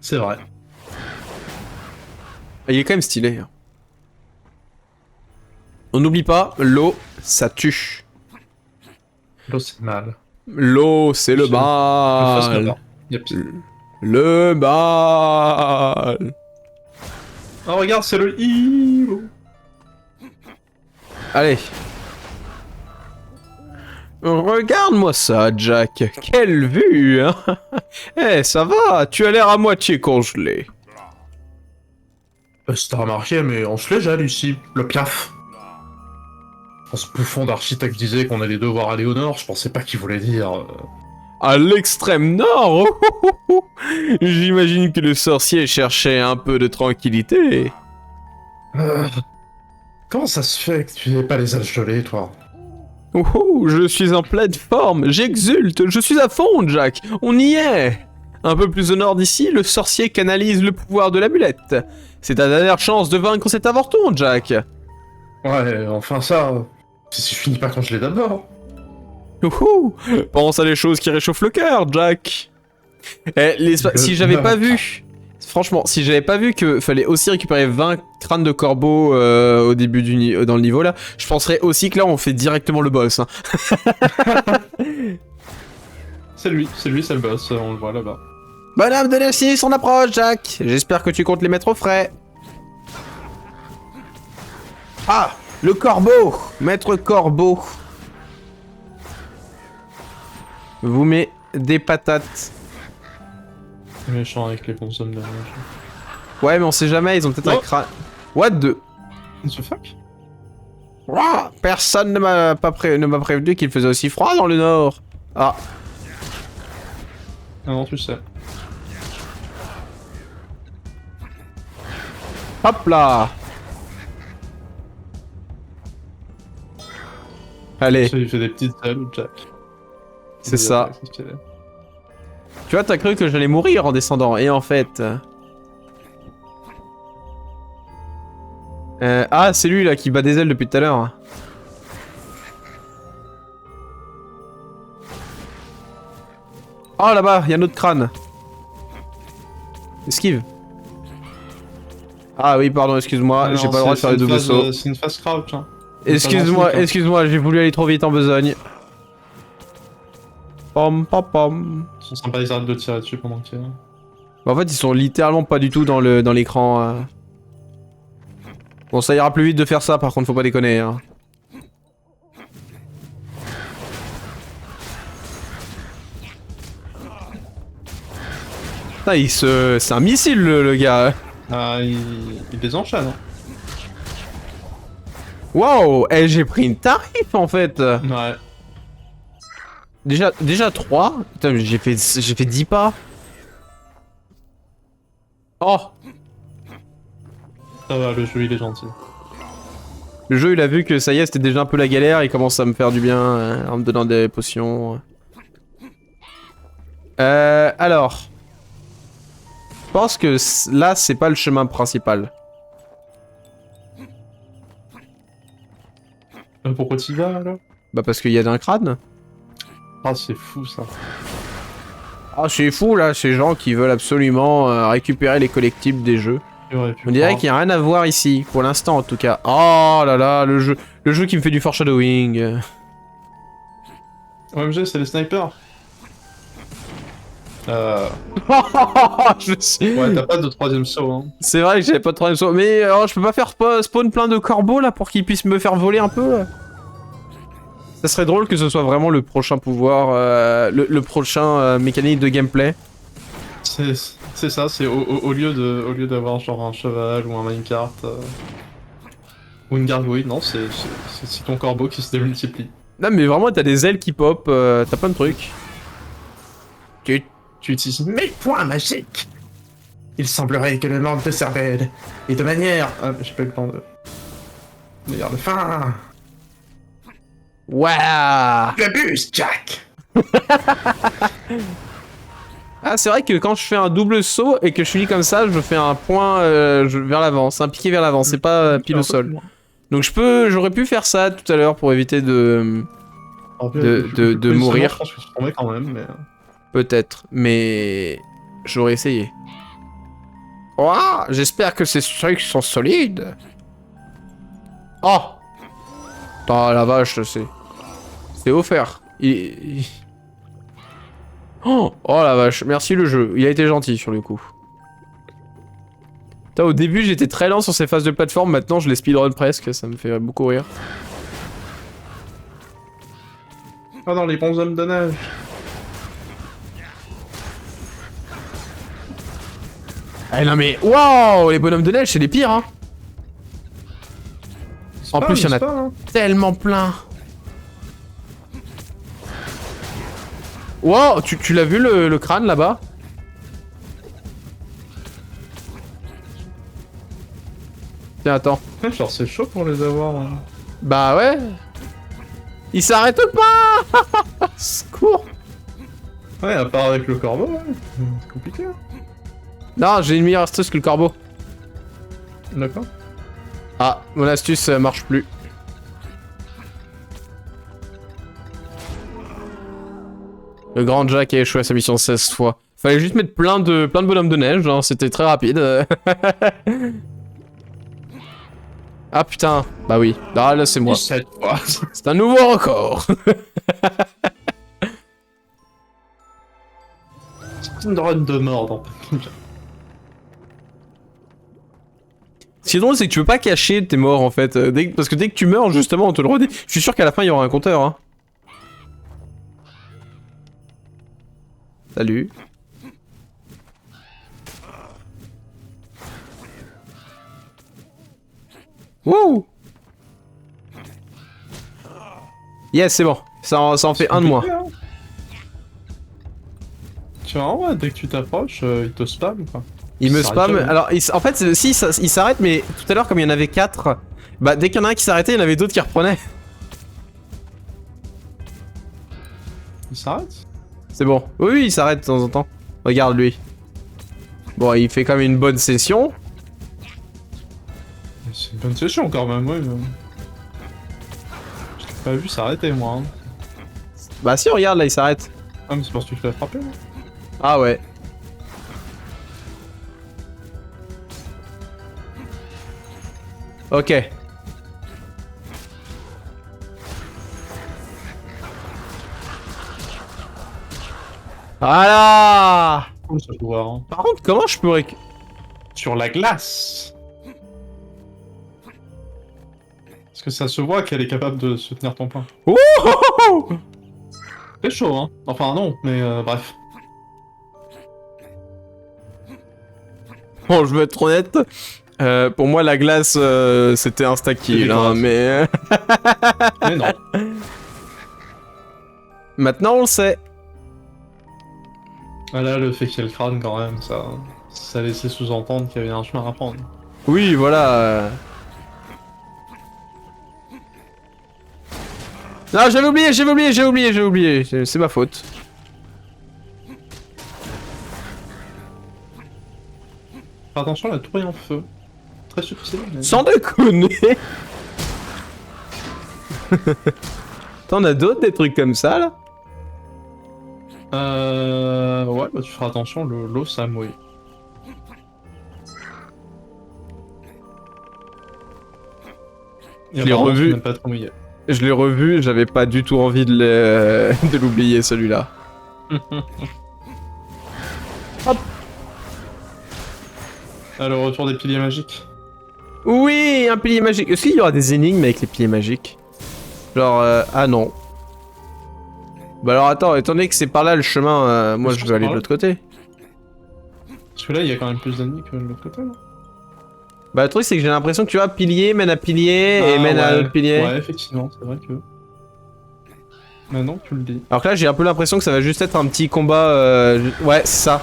C'est vrai. Il est quand même stylé. On n'oublie pas, l'eau, ça tue. L'eau, c'est mal. L'eau, c'est le mal. Le mal. Oh, regarde, c'est le hibou. Allez. Regarde-moi ça, Jack. Quelle vue, hein. Eh, ça va, tu as l'air à moitié congelé. Si t'as remarqué, mais on se les gèle ici. Le piaf. Ce bouffon d'architecte disait qu'on allait devoir aller au nord, je pensais pas qu'il voulait dire... À l'extrême nord. J'imagine que le sorcier cherchait un peu de tranquillité. Comment ça se fait que tu n'aies pas les ailes gelées, toi? Je suis en pleine forme, j'exulte, je suis à fond, Jack. On y est. Un peu plus au nord d'ici, le sorcier canalise le pouvoir de l'amulette. C'est ta dernière chance de vaincre cet avorton, Jack. Ouais, enfin ça... Si je finis pas quand je l'ai d'abord. Pense à des choses qui réchauffent le cœur, Jack. Si j'avais pas vu... Franchement, si j'avais pas vu que fallait aussi récupérer 20 crânes de corbeau au début dans le niveau là, je penserais aussi que là on fait directement le boss. Hein. c'est lui, c'est le boss, on le voit là-bas. Bonhomme de Nessis, on approche, Jack. J'espère que tu comptes les mettre au frais. Ah, le corbeau, maître corbeau. Vous met des patates. Méchant avec les bonshommes de neige. Ouais, mais on sait jamais, ils ont peut-être un crâne. What the... What the fuck? Personne ne m'a prévenu qu'il faisait aussi froid dans le nord. Ah. Ah non, tu sais. Hop là. Allez. Il fait des petites ailes, Jack. C'est ça. Tu vois, t'as cru que j'allais mourir en descendant, et en fait... Ah, c'est lui là qui bat des ailes depuis tout à l'heure. Oh là-bas, il y a un autre crâne. Esquive. Ah oui, pardon, excuse-moi, j'ai pas le droit de faire le double saut. C'est une phase crouch, hein. Excuse-moi, j'ai voulu aller trop vite en besogne. Pom pom pom. Ils sont sympas, ils arrêtent de tirer dessus pendant qu'il y a... Bah, en fait, ils sont littéralement pas du tout dans l'écran. Bon, ça ira plus vite de faire ça, par contre, faut pas déconner. Hein. Ah, c'est un missile, le gars. Ah, il les enchaîne. Hein. Waouh, j'ai pris une tarif en fait. Ouais. Déjà 3. Putain, j'ai fait 10 pas. Oh. Ça va, le jeu il est gentil. Le jeu il a vu que ça y est, c'était déjà un peu la galère, il commence à me faire du bien en me donnant des potions. Alors... Je pense que là, c'est pas le chemin principal. Pourquoi t'y vas, là? Bah parce qu'il y a un crâne. Ah, c'est fou, ça. Ah, c'est fou, là, ces gens qui veulent absolument récupérer les collectibles des jeux. On dirait qu'il n'y a rien à voir ici, pour l'instant en tout cas. Oh là là, le jeu qui me fait du foreshadowing. OMG, c'est les snipers. Je suis... Ouais, t'as pas de troisième saut, hein. C'est vrai que j'avais pas de troisième saut, mais je peux pas faire spawn plein de corbeaux là pour qu'ils puissent me faire voler un peu. Ça serait drôle que ce soit vraiment le prochain pouvoir, le prochain mécanique de gameplay. C'est ça, c'est au lieu d'avoir genre un cheval ou un minecart ou une gargouille, non, c'est ton corbeau qui se démultiplie. Non mais vraiment t'as des ailes qui pop, t'as plein de trucs. Tu utilises mes points magiques. Il semblerait que le manque de cervelle et de manière... Ah, j'ai pas eu le temps de... D'ailleurs, de fin... Waouh! Tu abuses, Jack. Ah c'est vrai que quand je fais un double saut et que je finis comme ça, je fais un point vers l'avant, c'est un piqué vers l'avant, c'est pas pile au sol. Donc j'aurais pu faire ça tout à l'heure pour éviter de mourir. Je pense que je tombais quand même, mais... Peut-être, mais j'aurais essayé. Oh, j'espère que ces trucs sont solides. Oh! Oh la vache, c'est offert. Oh la vache, merci le jeu. Il a été gentil sur le coup. Putain, au début j'étais très lent sur ces phases de plateforme, maintenant je les speedrun presque, ça me fait beaucoup rire. Ah non, les bons hommes de neige. Ah non mais, waouh, les bonhommes de neige c'est les pires hein. En plus il y en a tellement plein. Wow, tu l'as vu le crâne là-bas? Tiens, attends. Genre c'est chaud pour les avoir. Hein. Bah ouais. Il s'arrête pas. Secours. Ouais, à part avec le corbeau, ouais. C'est compliqué. Hein. Non, j'ai une meilleure astuce que le corbeau. D'accord. Ah, mon astuce marche plus. Le grand Jack a échoué à sa mission 16 fois. Fallait juste mettre plein de bonhommes de neige, hein, c'était très rapide. Ah putain, bah oui. Ah là c'est moi. C'est un nouveau record. C'est une run de mort dans Ce qui est drôle, c'est que tu peux pas cacher tes morts en fait. Parce que dès que tu meurs, justement, on te le redit. Je suis sûr qu'à la fin, il y aura un compteur. Hein. Salut. Wouh! Yes, c'est bon. Ça en fait un de moins. Hein. Tu vois, ouais, dès que tu t'approches, il te spam ou quoi? Il me spam. Alors, en fait, si, il s'arrête, mais tout à l'heure, comme il y en avait 4, bah dès qu'il y en a un qui s'arrêtait, il y en avait d'autres qui reprenaient. Il s'arrête? C'est bon. Oui, oui, il s'arrête de temps en temps. Regarde lui. Bon, il fait quand même une bonne session. C'est une bonne session quand même, ouais. Je t'ai pas vu s'arrêter, moi. Hein. Bah si, regarde, là, il s'arrête. Ah, mais c'est parce que tu l'as frappé, là. Ah ouais. Ok. Voilà. Cool ce pouvoir. Hein. Par contre, comment je peux Sur la glace. Parce que ça se voit qu'elle est capable de se tenir ton point. Ouh. C'est chaud, hein. Enfin non, mais bref. Bon, je vais être honnête. Pour moi, la glace, c'était insta-kill, hein, mais... Mais non. Maintenant, on le sait. Voilà, le fait qu'il y ait le crâne, quand même, ça laissait sous-entendre qu'il y avait un chemin à prendre. Oui, voilà. Non, j'avais oublié. C'est ma faute. Attention, la tour est en feu. Très subtil. Mais... Sans déconner. T'en as d'autres des trucs comme ça là? Ouais, bah tu feras attention, l'eau ça mouille. Je l'ai revu. Pas trop mouillé. Je l'ai revu, j'avais pas du tout envie de l'oublier celui-là. Hop. Ah, le retour des piliers magiques. Oui, un pilier magique. Est-ce qu'il y aura des énigmes avec les piliers magiques? Genre, ah non. Bah alors attends, étant donné que c'est par là le chemin, moi je veux aller de l'autre côté. Parce que là, il y a quand même plus d'ennemis que de l'autre côté, là. Bah le truc c'est que j'ai l'impression que tu vois, pilier mène à pilier et mène à l'autre pilier. Ouais, effectivement, c'est vrai que... Maintenant que tu le dis. Alors que là j'ai un peu l'impression que ça va juste être un petit combat, ouais c'est ça.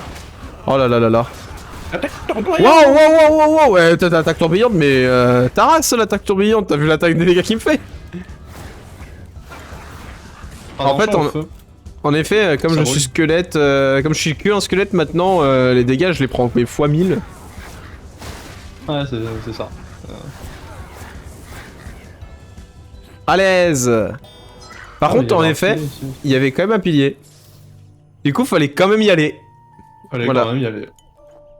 Oh là là là là. Attaque Wow tourbillante. wow wow wow wow. Ouais t'as l'attaque tourbillante mais ta race l'attaque tourbillante, t'as vu l'attaque des dégâts qu'il me fait? En fait en effet, comme je suis squelette, comme je suis que un squelette maintenant, les dégâts je les prends fois 1000. Ouais, c'est ça. À l'aise. Par contre, en effet, il y avait quand même un pilier. Du coup, fallait quand même y aller. Fallait quand même y aller.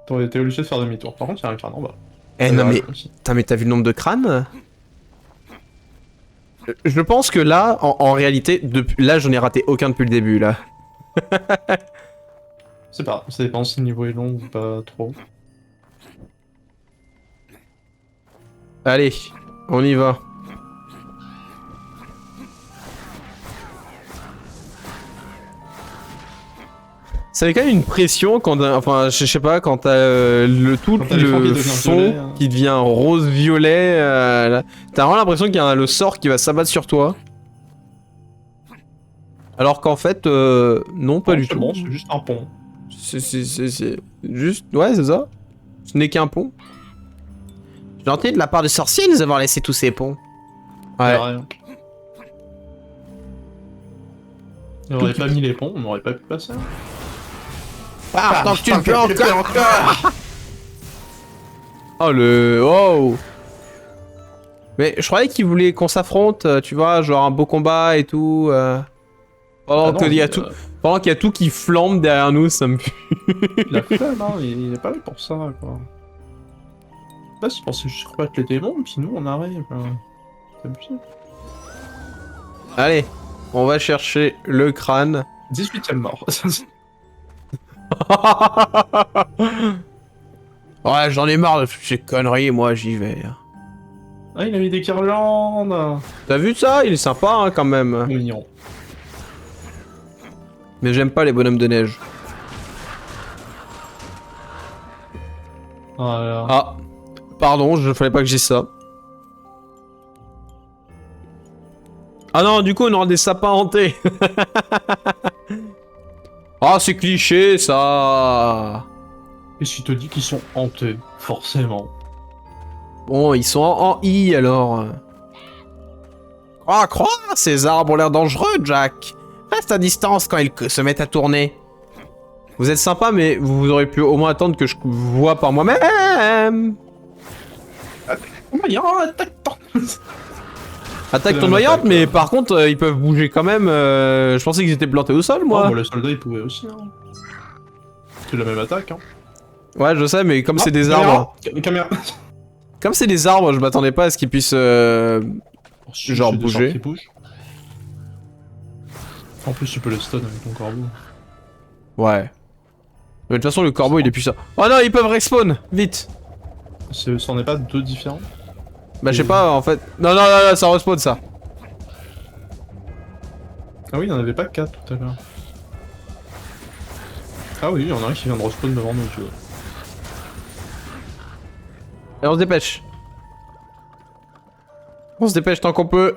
T'aurais été obligé de faire demi-tour. Par contre, il y a un crâne en bas. Eh non mais... Putain, mais t'as vu le nombre de crânes? Je pense que là, en réalité, là j'en ai raté aucun depuis le début, là. C'est pas, ça dépend si le niveau est long ou pas trop. Allez, on y va. Ça avait quand même une pression quand, enfin, je sais pas, quand t'as le fond qui devient rose-violet, t'as vraiment l'impression qu'il y a le sort qui va s'abattre sur toi. Alors qu'en fait, non, pas du tout. Bon, c'est juste un pont. C'est juste, ouais, c'est ça. Ce n'est qu'un pont. Gentil de la part de sorcier de nous avoir laissé tous ces ponts. Ouais. On aurait pas mis les ponts, on n'aurait pas pu passer. Ah, tant que tu le peux encore. Oh le... Oh. Mais je croyais qu'il voulait qu'on s'affronte, tu vois, genre un beau combat et tout. Pendant qu'il y a tout... Pendant qu'il y a tout qui flambe derrière nous, ça me pue. La flemme, hein, il est pas là pour ça, quoi. Là, c'est pour juste combattre les démons, puis nous, on arrive. C'est abusé. Allez, on va chercher le crâne. 18ème mort. Ouais, j'en ai marre de toutes ces conneries, moi, j'y vais. Ah, il a mis des guirlandes. T'as vu ça? Il est sympa, hein, quand même. Mignon. Mais j'aime pas les bonhommes de neige. Voilà. Ah, pardon, je fallait pas que je dise ça. Ah non, du coup, on aura des sapins hantés. Ah, c'est cliché, ça. Et si te dis qu'ils sont hantés, forcément. Bon, ils sont en I, alors. Crois, ces arbres ont l'air dangereux, Jack. Reste à distance quand ils se mettent à tourner. Vous êtes sympa, mais vous auriez pu au moins attendre que je vois par moi-même. Attaque tournoyante, mais par contre, ils peuvent bouger quand même. Je pensais qu'ils étaient plantés au sol, moi. Oh, bon, les soldats, ils pouvaient aussi. Hein. C'est la même attaque. Hein. Ouais, je sais, mais comme c'est des arbres... Caméra. Comme c'est des arbres, je m'attendais pas à ce qu'ils puissent... genre bouger. En plus, tu peux le stun avec ton corbeau. Ouais. Mais de toute façon, le corbeau, il est puissant. Oh non, ils peuvent respawn. Vite. C'en est pas deux différents? Bah, je sais pas, en fait... Non, non, non, ça respawn, ça. Ah oui, il y en avait pas 4 tout à l'heure. Ah oui, il y en a un qui vient de respawn devant nous, tu vois. Et on se dépêche. On se dépêche tant qu'on peut.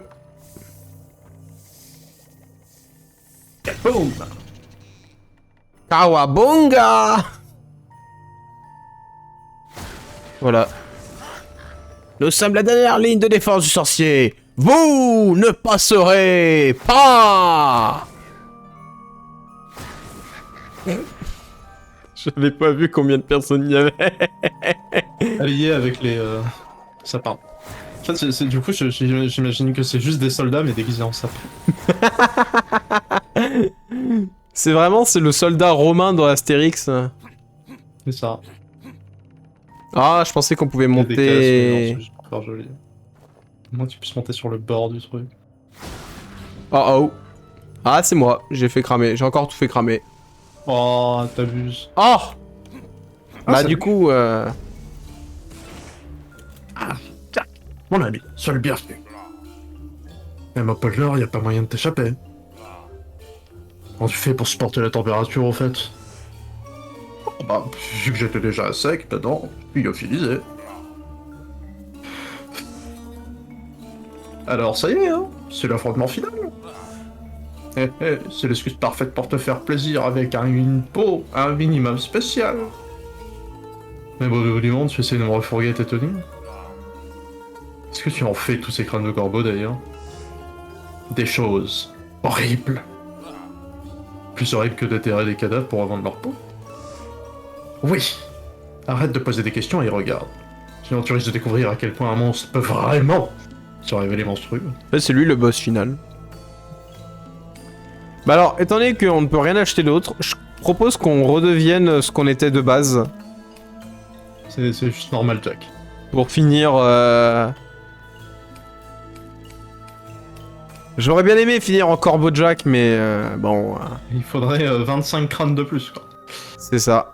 Boom! Kawabunga! Voilà. Nous sommes la dernière ligne de défense du sorcier. Vous ne passerez pas! J'avais pas vu combien de personnes il y avait. Alliés avec les sapins. En fait, du coup, j'imagine que c'est juste des soldats, mais déguisés en sapins. C'est le soldat romain dans Astérix. C'est ça. Ah, je pensais qu'on pouvait Il y a monter... des cases, mais non, c'est juste pour faire joli. Moi, tu puisses monter sur le bord du truc. Oh oh. Ah, c'est moi, j'ai fait cramer, j'ai encore tout fait cramer. Oh, t'abuses. Oh bah du salut. coup, Ah, Jack, mon ami, sois le bienvenu. Même à peu de l'heure, y a pas moyen de t'échapper. Comment tu fais pour supporter la température, au fait? Oh, bah, vu que j'étais déjà à sec, maintenant, lyophilisé. Alors ça y est, hein, c'est l'affrontement final. C'est l'excuse parfaite pour te faire plaisir avec une peau un minimum spécial. Mais bon, du monde, tu essaies de me refourguer tes tenues. Qu'est-ce que tu en fais de tous ces crânes de corbeau d'ailleurs? Des choses horribles. Plus horribles que d'atterrer des cadavres pour revendre leur peau. Oui. Arrête de poser des questions et regarde. Sinon tu risques de découvrir à quel point un monstre peut vraiment se révéler monstrueux. c'est lui le boss final. Bah alors, étant donné qu'on ne peut rien acheter d'autre, je propose qu'on redevienne ce qu'on était de base. C'est juste normal, Jack. Pour finir... J'aurais bien aimé finir en Corbeau Jack, mais bon... Il faudrait 25 crânes de plus, quoi. C'est ça.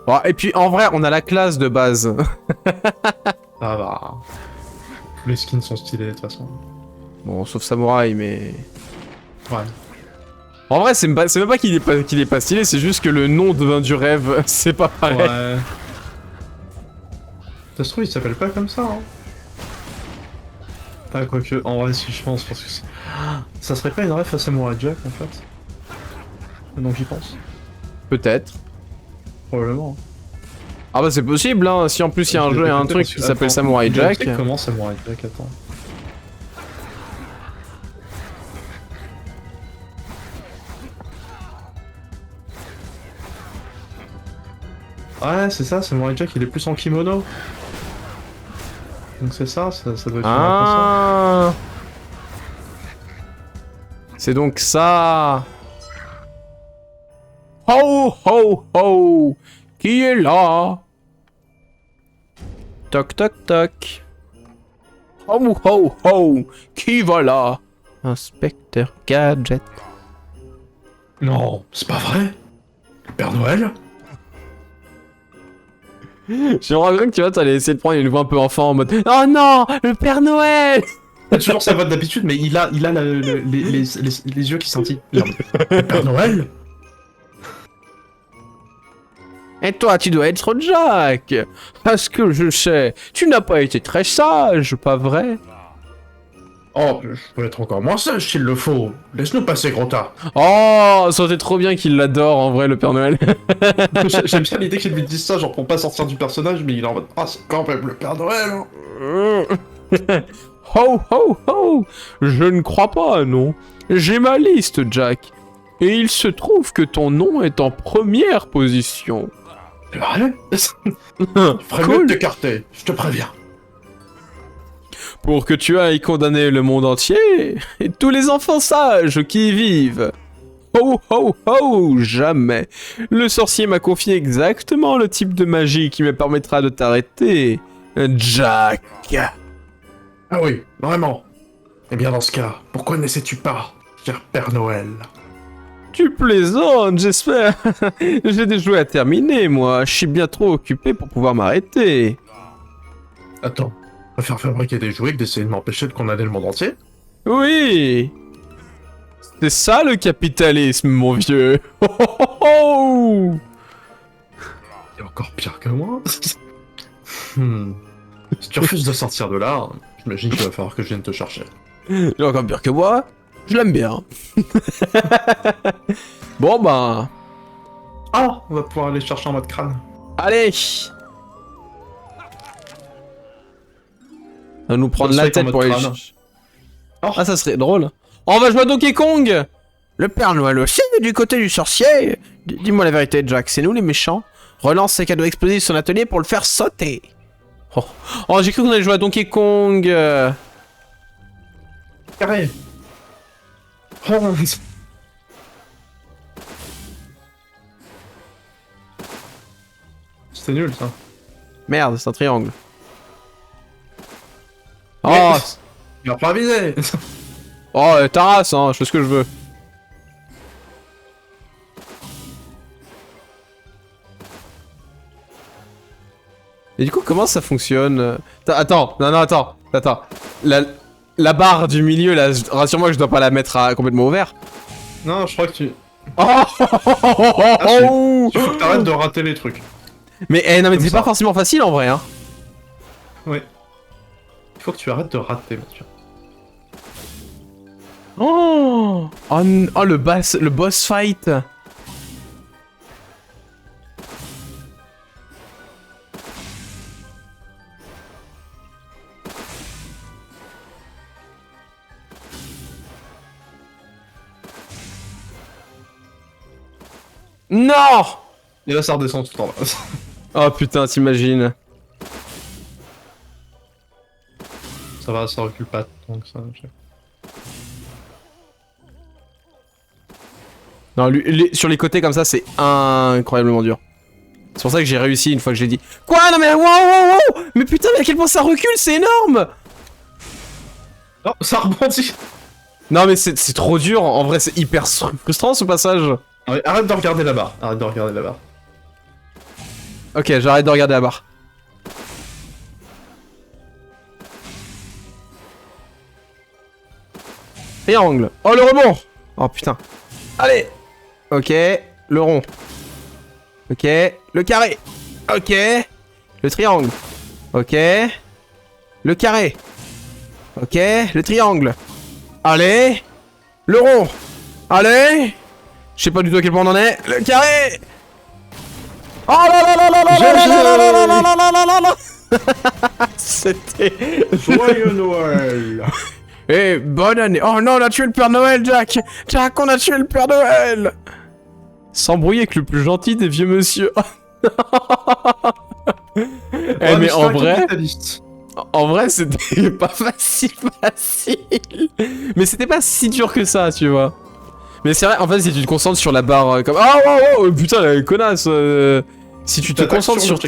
Bon, et puis, en vrai, on a la classe de base. Ah bah... Les skins sont stylés, de toute façon. Bon, sauf Samouraï, mais... Ouais. En vrai, c'est même pas qu'il est pas stylé, c'est juste que le nom devint du rêve, c'est pas pareil. Ouais. Ça se trouve, il s'appelle pas comme ça, hein. Ah, quoique, en vrai, si je pense, parce que ça serait pas une ref à Samurai Jack, en fait. Donc j'y pense. Peut-être. Probablement. Ah bah c'est possible, hein, si en plus il y a un jeu et un truc qui s'appelle Samurai Jack. Comment Samurai Jack, attends. Ouais, c'est ça, Samurai Jack, il est plus en kimono. Donc c'est ça, ça doit être Ah. C'est donc ça. Ho ho ho. Qui est là? Toc toc toc. Ho ho ho. Qui va là? Inspecteur Gadget. Non, c'est pas vrai. Le Père Noël? J'aimerais bien que tu vois, t'allais essayer de prendre une voix un peu enfant en mode oh non, le Père Noël! C'est toujours sa voix d'habitude, mais il a les yeux qui scintillent. Le Père Noël? Et toi, tu dois être Jack! Parce que je sais, tu n'as pas été très sage, pas vrai? Oh, je peux être encore moins sage s'il le faut. Laisse-nous passer, Grota. Oh, ça aurait été trop bien qu'il l'adore en vrai, le Père Noël. J'aime bien l'idée qu'il lui dise ça, genre pour pas sortir du personnage, mais il est en mode ah, c'est quand même le Père Noël. Hein. Ho ho ho! Je ne crois pas, non. J'ai ma liste, Jack. Et il se trouve que ton nom est en première position. C'est vrai? Ferais mieux de t'écarter, je te préviens. Pour que tu ailles condamner le monde entier et tous les enfants sages qui y vivent. Ho ho ho, jamais. Le sorcier m'a confié exactement le type de magie qui me permettra de t'arrêter, Jack. Ah oui, vraiment. Eh bien dans ce cas, pourquoi n'essaies-tu pas, cher Père Noël? Tu plaisantes, j'espère. J'ai des jouets à terminer, moi. Je suis bien trop occupé pour pouvoir m'arrêter. Attends, je préfère fabriquer des jouets que d'essayer de m'empêcher de condamner le monde entier? Oui. C'est ça le capitalisme, mon vieux. Ho ho ho. T'es encore pire que moi. Si tu refuses de sortir de là, j'imagine qu'il va falloir que je vienne te chercher. Il est encore pire que moi. Je l'aime bien. Bon ben... Ah, on va pouvoir aller chercher en mode crâne. Allez. On va nous prendre la tête pour aller... Oh. Ah, ça serait drôle. Oh, on va jouer à Donkey Kong. Le Père Noël aussi, du côté du sorcier. Dis-moi la vérité, Jack, c'est nous les méchants? Relance ces cadeaux explosifs sur son atelier pour le faire sauter. Oh, oh j'ai cru qu'on allait jouer à Donkey Kong. Carré. Oh. C'était nul ça. Merde, c'est un triangle. Mais... Oh, il va pas viser. oh, ta race, hein, je fais ce que je veux. Et du coup, comment ça fonctionne? Attends, non, attends. La barre du milieu, là, rassure-moi que je dois pas la mettre complètement ouvert. Non, je crois que tu... Oh, il faut que t'arrêtes de rater les trucs. Mais, non, mais c'est pas forcément facile en vrai, hein. Oui. Il faut que tu arrêtes de rater, Mathieu. Oh, oh le boss fight. Non! Et là ça redescend tout en bas. Oh putain, t'imagines. Ça va, ça recule pas tant que ça. Non, sur les côtés comme ça, c'est incroyablement dur. C'est pour ça que j'ai réussi une fois que j'ai dit. Quoi? Non mais wow! Mais putain, mais à quel point ça recule, c'est énorme! Oh, ça rebondit! Non mais c'est trop dur, en vrai c'est hyper frustrant ce passage. Arrête de regarder la barre, arrête de regarder la barre. Ok, j'arrête de regarder la barre. Triangle. Oh le rebond! Oh putain. Allez! Ok, le rond. Ok, le carré. Ok, le triangle. Ok, le carré. Ok, le triangle. Allez, le rond. Allez, je sais pas du tout à quel point on en est. Le carré. Oh là là là là là là là là là là là là. C'était Joyeux Noël. Eh, bonne année. Oh non, on a tué le Père Noël, Jack. Jack, on a tué le Père Noël. S'embrouiller avec le plus gentil des vieux monsieur. Eh mais en vrai c'était pas facile. Mais c'était pas si dur que ça, tu vois. Mais c'est vrai, en fait, si tu te concentres sur la barre comme... Oh putain, la connasse. Si tu te concentres sur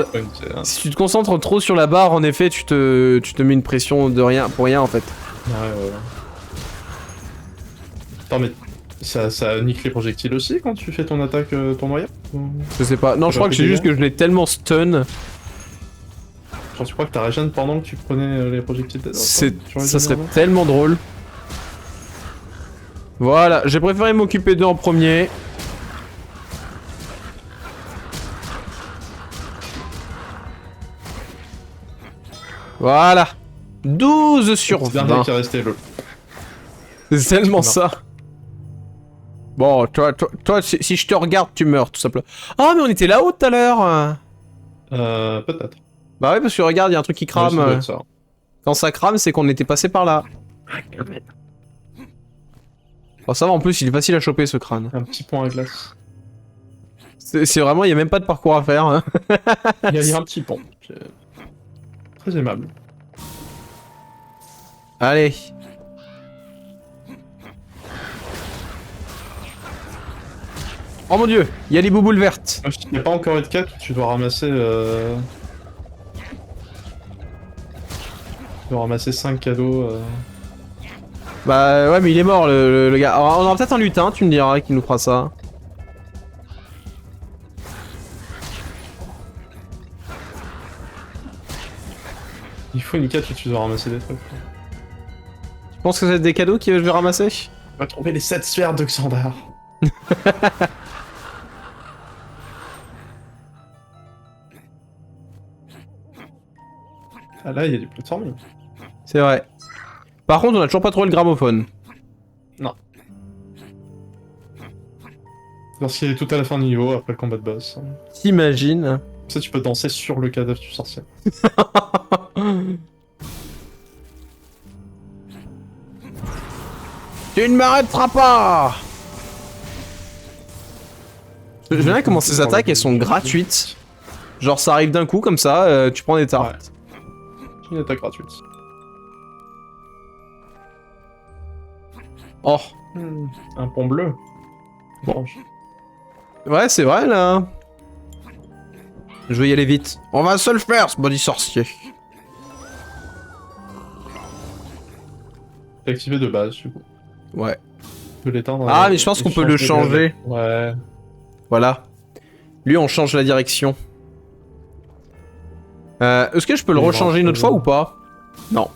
si tu te concentres trop sur la barre, en effet, tu te mets une pression de rien pour rien en fait. Ouais. Attends, mais ça nique les projectiles aussi quand tu fais ton attaque tournoyante? Je sais pas. Non, je crois que c'est juste que je l'ai tellement stun. Genre, tu crois que t'as régène pendant que tu prenais les projectiles? Ça serait tellement drôle. Voilà, j'ai préféré m'occuper d'eux en premier. Voilà. 12 sur 20. Dernier qui est resté, lol. C'est tellement ça. Bon, toi, si je te regarde, tu meurs, tout simplement. Ah, mais on était là-haut tout à l'heure. Peut-être. Bah ouais, parce que regarde, il y a un truc qui crame. Ouais, ça. Quand ça crame, c'est qu'on était passé par là. Oh, ça va, en plus, il est facile à choper, ce crâne. Un petit pont à glace. C'est vraiment, il n'y a même pas de parcours à faire. Hein. Il y a un petit pont. Très aimable. Allez. Oh mon dieu, il y a les bouboules vertes. Il n'y a pas encore eu de quête où tu dois ramasser... Tu dois ramasser 5 cadeaux. Bah ouais, mais il est mort le gars. Alors, on aura peut-être un lutin, tu me diras, qui nous fera ça. Il faut une quête où tu dois ramasser des trucs. Tu penses que c'est des cadeaux que je vais ramasser? On va trouver les 7 sphères de Xandar. Ah là, il y a du platforming. C'est vrai. Par contre, on a toujours pas trouvé le gramophone. Non. Parce qu'il est tout à la fin du niveau, après le combat de boss. T'imagines? Ça, tu peux danser sur le cadavre du sorcier. Tu ne m'arrêteras pas! J'aime bien comment ces attaques, elles sont gratuites. Genre ça arrive d'un coup comme ça, tu prends des tartes. Ouais. Une attaque gratuite. Oh. Un pont bleu. Bon. Ouais, c'est vrai là. Je vais y aller vite. On va se le faire, ce body sorcier. C'est activé de base, du coup. Ouais. De l'éteindre. Ah, mais je pense qu'on peut le changer. Ouais. Voilà. Lui, on change la direction. Est-ce que je peux le rechanger une autre fois ou pas? Non.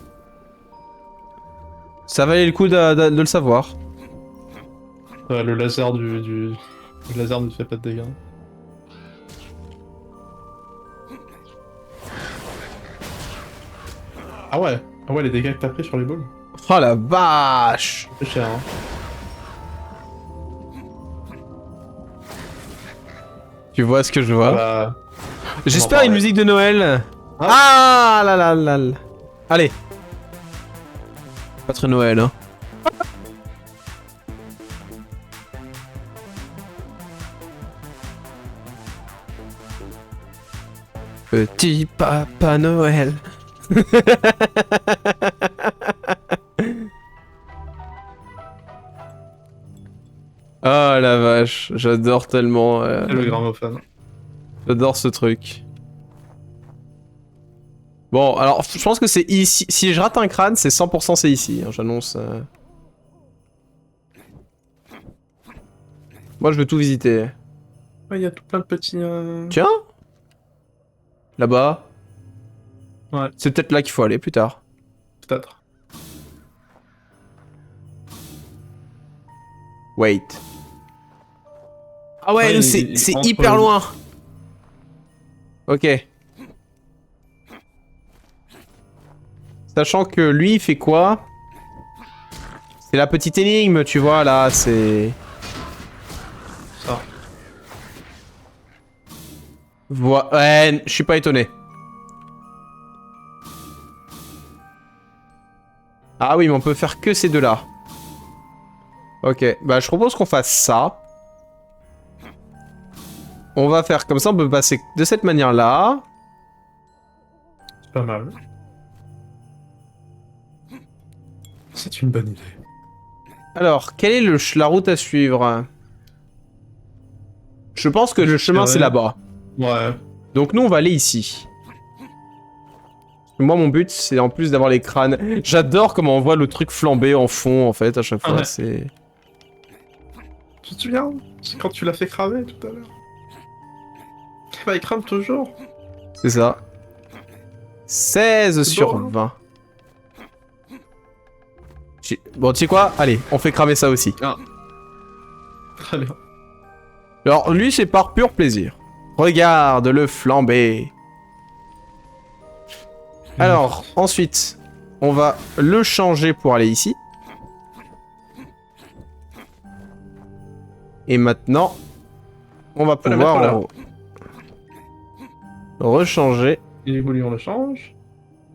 Ça valait le coup de le savoir. Le laser Le laser ne fait pas de dégâts. Ah ouais. Ah ouais, les dégâts que t'as pris sur les balles. Oh la vache! C'est cher, hein. Tu vois ce que je vois? Bah... J'espère une musique de Noël. Ah là là là là. Allez. Pas très Noël, hein. Petit Papa Noël. Oh la vache, j'adore tellement. Le gramophone. J'adore ce truc. Bon, alors je pense que c'est ici. Si je rate un crâne, c'est 100% c'est ici. Hein, j'annonce. Moi, je veux tout visiter. Ouais, il y a tout plein de petits. Tiens. Là-bas. Ouais. C'est peut-être là qu'il faut aller plus tard. Peut-être. Wait. Ah ouais, Ouais, c'est hyper loin. Ok. Sachant que lui, il fait quoi? C'est la petite énigme, tu vois, là, c'est... Ça. Ouais, je suis pas étonné. Ah oui, mais on peut faire que ces deux-là. Ok, bah je propose qu'on fasse ça. On va faire comme ça, on peut passer de cette manière-là. C'est pas mal. C'est une bonne idée. Alors, quelle est la route à suivre? Je pense que le chemin, c'est là-bas. Ouais. Donc nous, on va aller ici. Moi, mon but, c'est en plus d'avoir les crânes. J'adore comment on voit le truc flamber en fond, en fait, à chaque fois. Ouais. C'est... Tu te souviens? C'est quand tu l'as fait cramer tout à l'heure. Bah, il crame toujours. C'est ça. 16 sur bon, 20. Bon, tu sais quoi? Allez, on fait cramer ça aussi. Ah. Très bien. Alors, lui, c'est par pur plaisir. Regarde le flamber. Alors, ensuite, on va le changer pour aller ici. Et maintenant, on va pouvoir rechanger. Il évolue, on le change.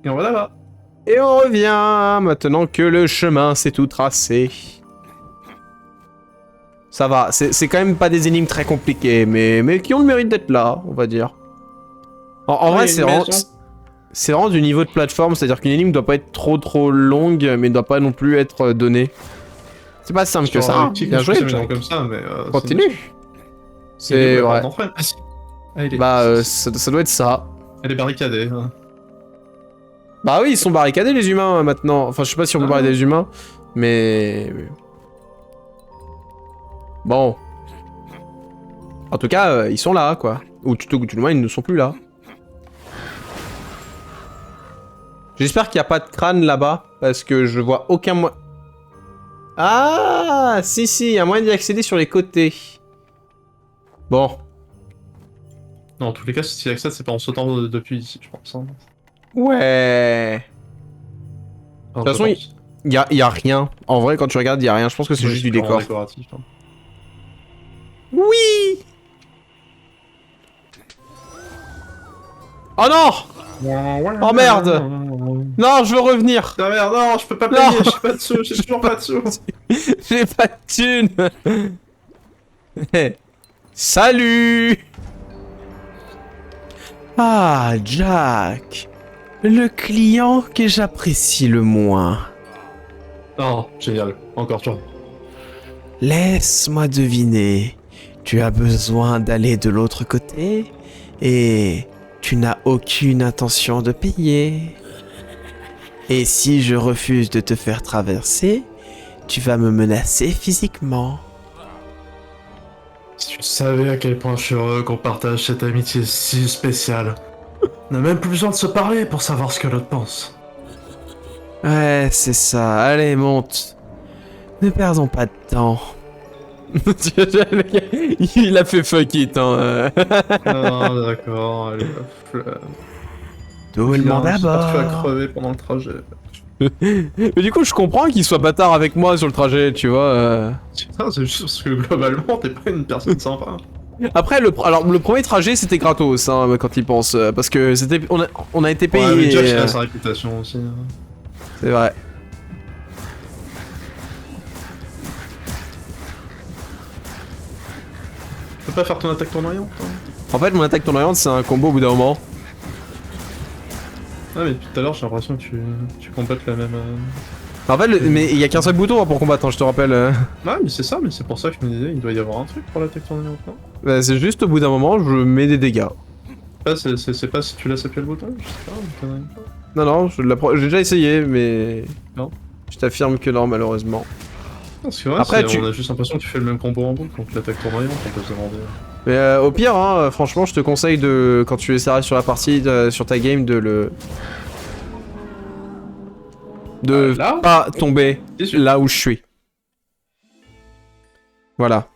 Et on va là-bas. Et on revient maintenant que le chemin s'est tout tracé. Ça va, c'est quand même pas des énigmes très compliquées, mais qui ont le mérite d'être là, on va dire. En vrai, c'est vraiment du niveau de plateforme, c'est-à-dire qu'une énigme doit pas être trop longue, mais ne doit pas non plus être donnée. C'est pas simple que ça. Bien joué, comme ça, mais continue. C'est vrai. Bah, ça doit être ça. Elle est barricadée. Hein. Bah oui, ils sont barricadés les humains maintenant. Enfin, je sais pas si on peut parler des humains, mais... Bon. En tout cas, ils sont là, quoi. Ou tout du moins, ils ne sont plus là. J'espère qu'il n'y a pas de crâne là-bas, parce que je vois aucun moyen... Ah, si, il y a moyen d'y accéder sur les côtés. Bon. Non, en tous les cas, si tu y accèdes, c'est pas en sautant depuis ici, je pense. Hein. Ouais. De toute façon, il y a rien. En vrai, quand tu regardes, il y a rien. Je pense que c'est juste du décor. Décoratif, hein. Oui. Oh non! Oh merde! Non, je veux revenir! Ah merde, non, je peux pas payer, j'ai pas de sous, j'ai toujours pas de sous. J'ai pas de thunes! Salut! Ah, Jack. Le client que j'apprécie le moins. Oh, génial. Encore toi. Laisse-moi deviner. Tu as besoin d'aller de l'autre côté et tu n'as aucune intention de payer. Et si je refuse de te faire traverser, tu vas me menacer physiquement. Si tu savais à quel point je suis heureux qu'on partage cette amitié si spéciale. On n'a même plus besoin de se parler pour savoir ce que l'autre pense. Ouais, c'est ça. Allez, monte. Ne perdons pas de temps. Il a fait fuck it, hein. Ah, d'accord, allez, Tout le monde à pas fait à bord. crever pendant le trajet. Mais du coup, je comprends qu'il soit bâtard avec moi sur le trajet, tu vois. Putain, c'est juste parce que globalement, t'es pas une personne sympa. Après, le premier trajet, c'était gratos, hein, quand il pense. Parce que c'était, on a été payé. Ouais, mais Jack, il a sa réputation aussi. Hein. C'est vrai. Tu peux pas faire ton attaque tournoyante, toi? En fait, mon attaque tournoyante, c'est un combo au bout d'un moment. Ah, mais tout à l'heure, j'ai l'impression que tu combattes la même... En fait, mais il y a qu'un seul bouton hein, pour combattre, hein, je te rappelle. Ouais, mais c'est ça, mais c'est pour ça que je me disais, il doit y avoir un truc pour l'attaque tournoyante, non? Bah, c'est juste au bout d'un moment, je mets des dégâts. Ah, c'est pas si tu laisses appuyer le bouton? Je sais pas, une connerie. Non, non, j'ai déjà essayé, mais... Non. Je t'affirme que non, malheureusement. Parce que ouais, Après, on a juste l'impression que tu fais le même combo en boucle, donc l'attaque tournoyante, on peut se demander... Mais au pire, hein, franchement, je te conseille de, quand tu essaieras sur la partie, sur ta game, de le... De là pas tomber là où je suis. Voilà.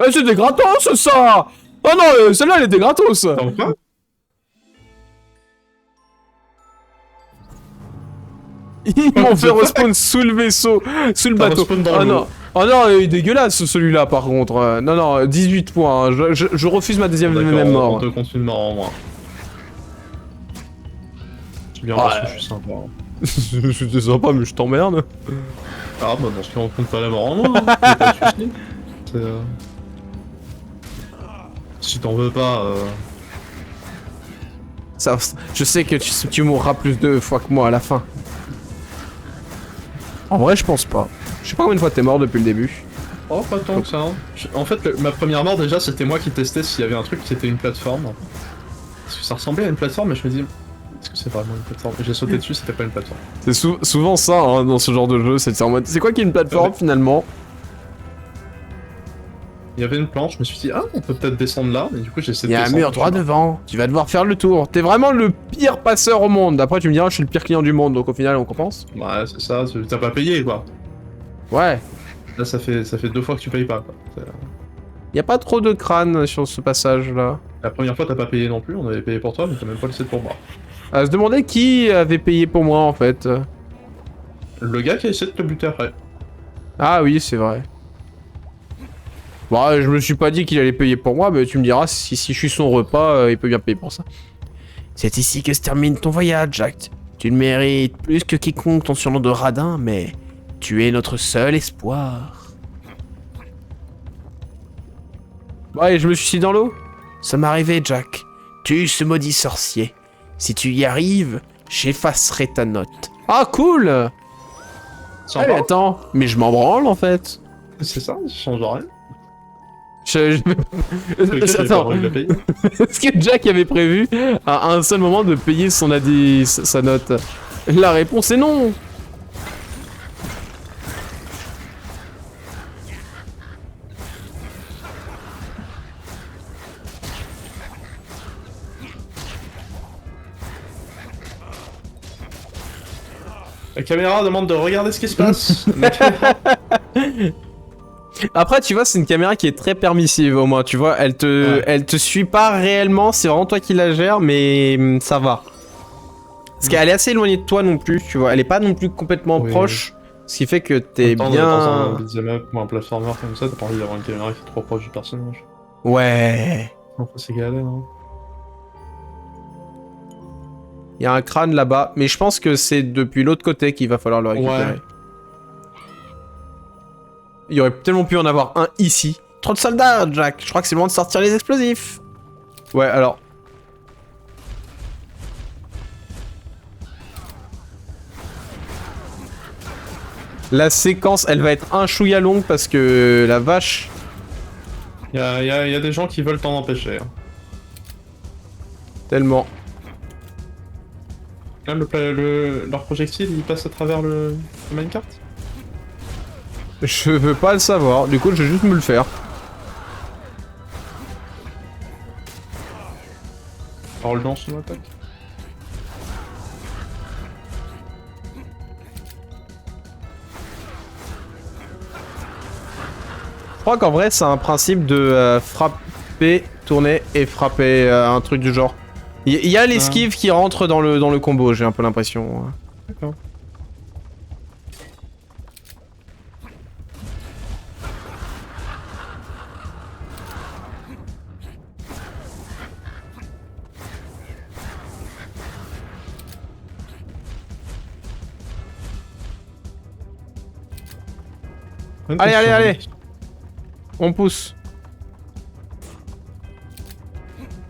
Eh, c'était gratos, ça! Oh non, celle-là, elle était gratos! Attends, quoi? Ils m'ont fait respawn sous le vaisseau, sous le bateau. Oh non, oh non, il est dégueulasse celui-là par contre. Non, non, 18 points. Hein. Je refuse ma deuxième même mort. On te continue de mort en moins. J'ai bien l'impression que je suis sympa. Hein. C'était sympa, mais je t'emmerde. Ah bah dans ce cas on compte pas la mort en moins. Hein. Y a pas de soucis. Si t'en veux pas. Ça, je sais que tu mourras plus de fois que moi à la fin. En vrai, je pense pas. Je sais pas combien de fois t'es mort depuis le début. Oh, pas tant que ça. Hein. En fait, ma première mort, déjà, c'était moi qui testais s'il y avait un truc qui était une plateforme. Parce que ça ressemblait à une plateforme, mais je me dis, est-ce que c'est vraiment une plateforme? J'ai sauté dessus, c'était pas une plateforme. C'est souvent ça, hein, dans ce genre de jeu, c'est en mode, c'est quoi qui est une plateforme finalement? Il y avait une planche, je me suis dit, ah, on peut peut-être descendre là, et du coup j'ai essayé de descendre. Il y a un mur droit devant, tu vas devoir faire le tour. T'es vraiment le pire passeur au monde. Après, tu me diras, je suis le pire client du monde, donc au final, on compense. Ouais, c'est ça, t'as pas payé quoi. Ouais. Là, ça fait 2 fois que tu payes pas quoi. Y a pas trop de crânes sur ce passage là. La première fois, t'as pas payé non plus, on avait payé pour toi, mais t'as même pas laissé pour moi. À se demander qui avait payé pour moi en fait. Le gars qui a essayé de te buter après. Ah oui, c'est vrai. Bon, je me suis pas dit qu'il allait payer pour moi, mais tu me diras, si je suis son repas, il peut bien payer pour ça. C'est ici que se termine ton voyage, Jack. Tu le mérites plus que quiconque ton surnom de radin, mais tu es notre seul espoir. Ouais, je me suis dans l'eau. Ça m'est arrivé, Jack. Tue ce maudit sorcier. Si tu y arrives, j'effacerai ta note. Ah, cool! Ah, mais attends, mais je m'en branle en fait. C'est ça, ça change rien. Attends, est-ce que Jack avait prévu à un seul moment de payer sa note? La réponse est non. La caméra demande de regarder ce qui se passe. Après, tu vois, c'est une caméra qui est très permissive au moins, tu vois, elle te suit pas réellement, c'est vraiment toi qui la gères, mais ça va. Parce qu'elle est assez éloignée de toi non plus, tu vois, elle est pas non plus complètement proche, ce qui fait que t'es bien... Dans un beat'em up ou un platformer comme ça, t'as pas envie d'avoir une caméra qui est trop proche du personnage. Ouais. Enfin, c'est galère, hein. Il y a un crâne là-bas, mais je pense que c'est depuis l'autre côté qu'il va falloir le récupérer. Ouais. Il y aurait tellement pu en avoir un ici. Trop de soldats, Jack. Je crois que c'est le moment de sortir les explosifs. Ouais, alors... La séquence, elle va être un chouïa longue parce que la vache... Y a des gens qui veulent t'en empêcher. Hein. Tellement. Là, leur projectile, il passe à travers le minecart. Je veux pas le savoir, du coup je vais juste me le faire. Parole blanche sur l'attaque. Je crois qu'en vrai c'est un principe de frapper, tourner et frapper, un truc du genre. Il y a l'esquive qui rentre dans le combo, j'ai un peu l'impression. D'accord. Allez, allez, allez! On pousse.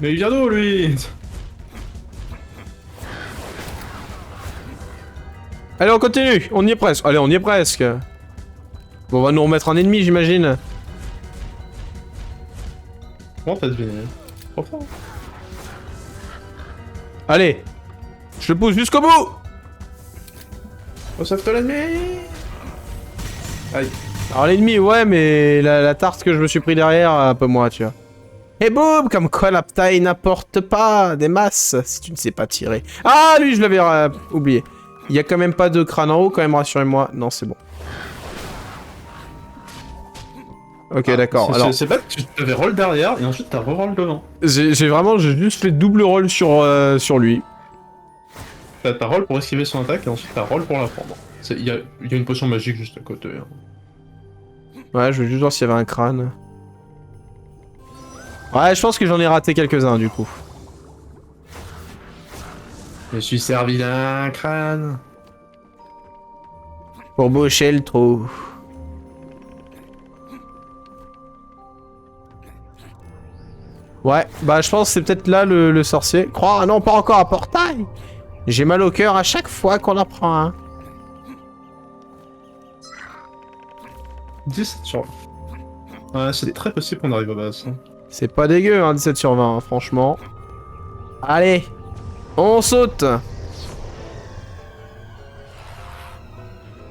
Mais il vient d'où, lui? Allez, on continue! On y est presque. Allez, on y est presque. Bon, on va nous remettre un ennemi, j'imagine. Comment t'as deviné? Trop fort. Allez! Je le pousse jusqu'au bout! Oh, sauve-toi l'ennemi! Aïe. Alors l'ennemi, ouais, mais la tarte que je me suis pris derrière, un peu moins, tu vois. Et boum, comme quoi la taille n'apporte pas des masses si tu ne sais pas tirer. Ah, lui, je l'avais oublié. Il y a quand même pas de crâne en haut, quand même, rassurez-moi. Non, c'est bon. Ok, d'accord. Alors, c'est pas que tu avais roll derrière et ensuite t'as re-roll devant. j'ai juste fait double roll sur lui. T'as roll pour esquiver son attaque et ensuite t'as roll pour la prendre. Il y a une potion magique juste à côté. Hein. Ouais, je veux juste voir s'il y avait un crâne. Ouais, je pense que j'en ai raté quelques-uns, du coup. Je me suis servi d'un crâne. Pour boucher le trou. Ouais, bah je pense que c'est peut-être là le sorcier. Crois, ah non, pas encore un portail. J'ai mal au cœur à chaque fois qu'on en prend un. 17 sur 20. Ouais, c'est très possible qu'on arrive à base. Hein. C'est pas dégueu, hein, 17 sur 20, hein, franchement. Allez, on saute.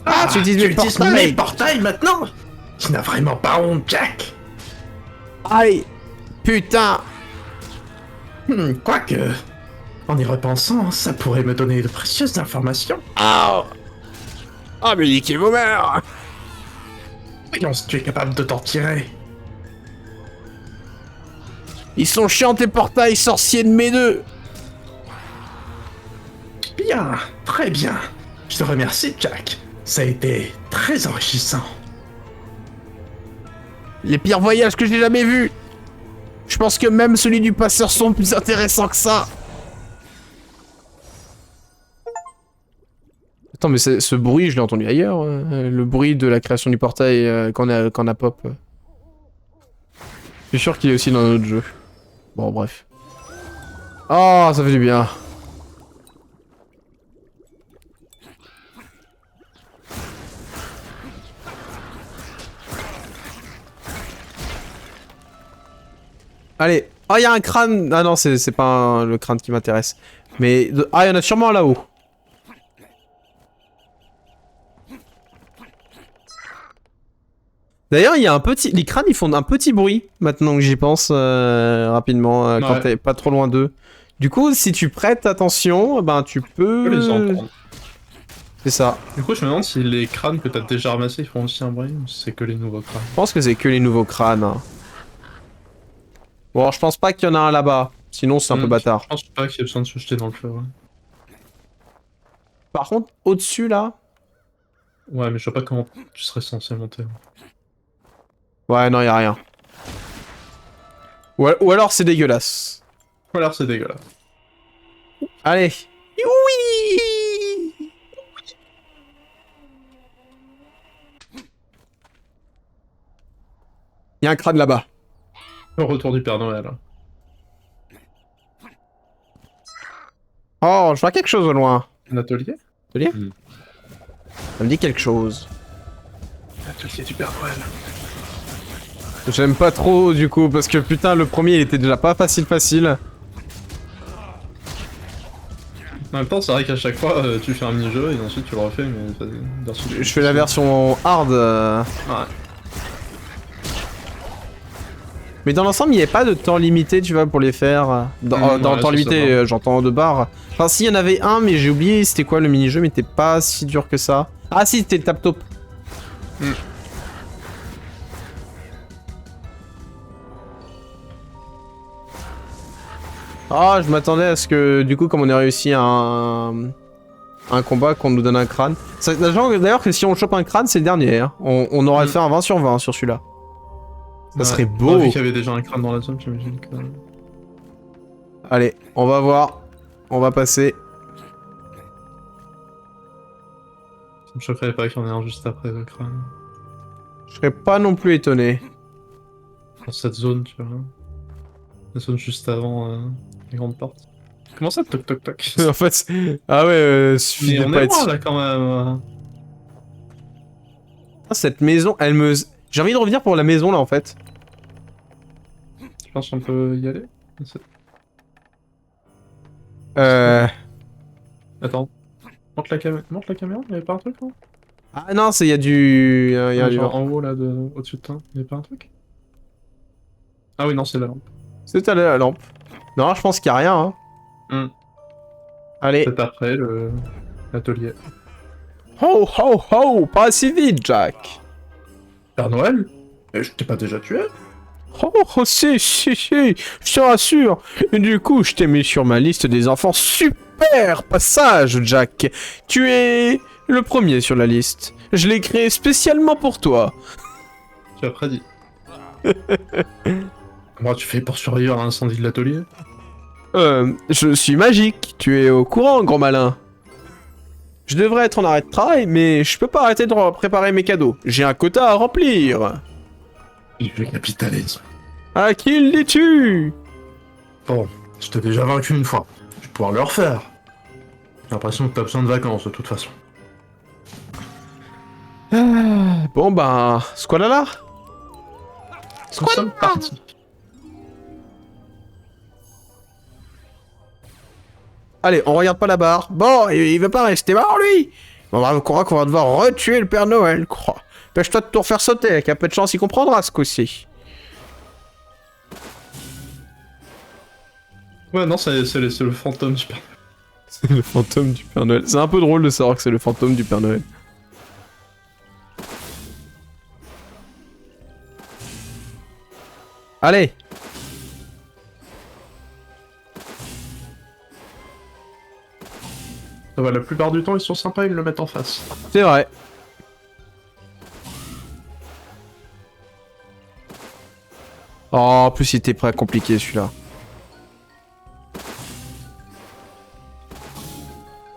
Ah, tu utilises mes portails maintenant? Tu n'as vraiment pas honte, Jack? Aïe, putain. Quoique, en y repensant, ça pourrait me donner de précieuses informations. Ah, oh, mais niquez vos mères. Voyons si tu es capable de t'en tirer. Ils sont chiants tes portails, sorciers de mes deux. Bien, très bien. Je te remercie, Jack. Ça a été très enrichissant. Les pires voyages que j'ai jamais vus. Je pense que même celui du passeur sont plus intéressants que ça. Attends, mais ce bruit, je l'ai entendu ailleurs. Le bruit de la création du portail qu'on a pop. Je suis sûr qu'il est aussi dans notre jeu. Bon, bref. Oh, ça fait du bien. Allez. Ah, il y a un crâne. Ah non, c'est pas le crâne qui m'intéresse. Mais... Ah, il y en a sûrement un là-haut. D'ailleurs, il y a un petit... Les crânes, ils font un petit bruit, maintenant que j'y pense rapidement, quand t'es pas trop loin d'eux. Du coup, si tu prêtes attention, ben tu peux... les entendre. C'est ça. Du coup, je me demande si les crânes que t'as déjà ramassés, ils font aussi un bruit, ou si c'est que les nouveaux crânes. Je pense que c'est que les nouveaux crânes. Hein. Bon, alors, je pense pas qu'il y en a un là-bas. Sinon, c'est un peu bâtard. Je pense pas qu'il y ait besoin de se jeter dans le feu, ouais. Par contre, au-dessus, là... Ouais, mais je vois pas comment tu serais censé monter. Ouais, non, y a rien. Ou alors, c'est dégueulasse. Ou alors, c'est dégueulasse. Allez. Oui. Il y a un crâne là-bas. Le retour du Père Noël. Oh, je vois quelque chose au loin. Un atelier? Atelier? Ça me dit quelque chose. L'atelier du Père Noël. J'aime pas trop du coup, parce que putain, le premier il était déjà pas facile. En même temps, c'est vrai qu'à chaque fois, tu fais un mini-jeu et ensuite tu le refais, mais... Je fais la version hard. Ouais. Mais dans l'ensemble, il n'y avait pas de temps limité, tu vois, pour les faire. Dans ouais, temps limité, ça j'entends de barres. Enfin, si, il y en avait un, mais j'ai oublié c'était quoi le mini-jeu, mais c'était pas si dur que ça. Ah si, c'était le tap-top. Ah, je m'attendais à ce que, du coup, comme on ait réussi un combat, qu'on nous donne un crâne. D'ailleurs, que si on chope un crâne, c'est le dernier. Hein. On aurait fait un 20 sur 20 sur celui-là. Ça serait beau. Vu qu'il y avait déjà un crâne dans la zone, j'imagine que... Allez, on va voir. On va passer. Ça me choquerait pas qu'il y en ait un juste après le crâne. Je serais pas non plus étonné. Dans cette zone, tu vois. La zone juste avant les grandes portes. Comment ça, toc toc toc? En fait, ah ouais, suffit de on pas est être... loin là quand même. Ah, cette maison, elle me... J'ai envie de revenir pour la maison là en fait. Je pense qu'on peut y aller. Attends. Monte la caméra, y'avait pas un truc là? Ah non, il y a du... y a du... Genre en haut là, au-dessus de toi, y'avait pas un truc? Ah oui, non, c'est la lampe. C'est à la lampe. Non, je pense qu'il y a rien. Hein. Allez. C'est après l'atelier. Ho ho ho, pas si vite, Jack. Père Noël? Je t'ai pas déjà tué? Oh, si, je te rassure. Du coup, je t'ai mis sur ma liste des enfants super passage, Jack. Tu es le premier sur la liste. Je l'ai créé spécialement pour toi. Tu as prédit. Comment tu fais pour survivre à l'incendie de l'atelier? Je suis magique. Tu es au courant, grand malin. Je devrais être en arrêt de travail, mais je peux pas arrêter de préparer mes cadeaux. J'ai un quota à remplir. Le capitalisme. À qui le dis-tu? Bon, je t'ai déjà vaincu une fois. Je vais pouvoir le refaire. J'ai l'impression que t'as besoin de vacances de toute façon. Bon ben, squalala. Nous sommes partis. Allez, on regarde pas la barre. Bon, il veut pas rester mort, lui. On va croire qu'on va devoir retuer le Père Noël, quoi. Pêche-toi de tout refaire sauter, avec un peu de chance, il comprendra ce coup-ci. Ouais, non, c'est le fantôme du Père Noël. C'est le fantôme du Père Noël. C'est un peu drôle de savoir que c'est le fantôme du Père Noël. Allez. Ça va, la plupart du temps, ils sont sympas, ils le mettent en face. C'est vrai. Oh, en plus, il était prêt à compliquer, celui-là.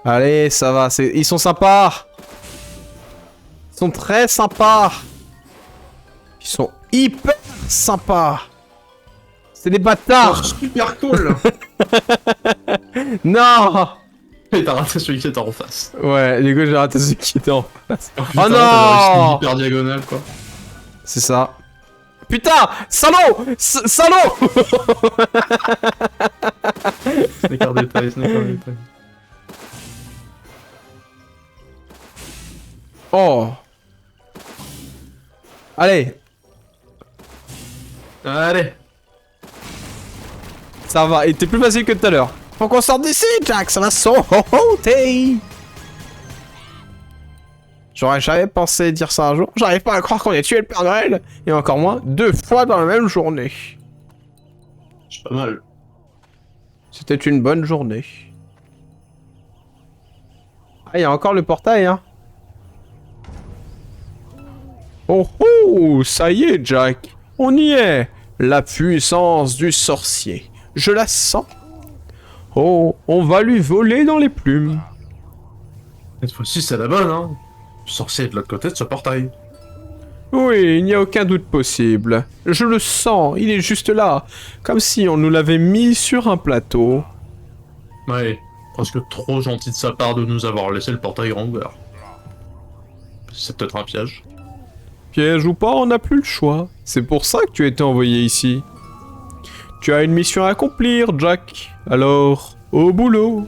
Allez, ça va, ils sont sympas. Ils sont très sympas. Ils sont hyper sympas. C'est des bâtards. Oh, super cool. Non. Et t'as raté celui qui était en face. Ouais, du coup, j'ai raté celui qui était en face. Oh, putain, non, hyper diagonale, quoi. C'est ça. Putain, salaud, salaud. Sneaker détail, sneaker détail. Oh. Allez. Allez. Ça va, il était plus facile que tout à l'heure. Faut qu'on sorte d'ici, Jack, ça va sauter. J'aurais jamais pensé dire ça un jour. J'arrive pas à croire qu'on ait tué le Père Noël. Et encore moins, 2 fois dans la même journée. C'est pas mal. C'était une bonne journée. Ah, il y a encore le portail, hein. Oh oh, ça y est, Jack. On y est. La puissance du sorcier. Je la sens. Oh, on va lui voler dans les plumes. Cette fois-ci, c'est la bonne, hein. Le sorcier est de l'autre côté de ce portail. Oui, il n'y a aucun doute possible. Je le sens, il est juste là. Comme si on nous l'avait mis sur un plateau. Ouais, presque trop gentil de sa part de nous avoir laissé le portail grand ouvert. C'est peut-être un piège. Piège ou pas, on n'a plus le choix. C'est pour ça que tu as été envoyé ici. Tu as une mission à accomplir, Jack. Alors, au boulot.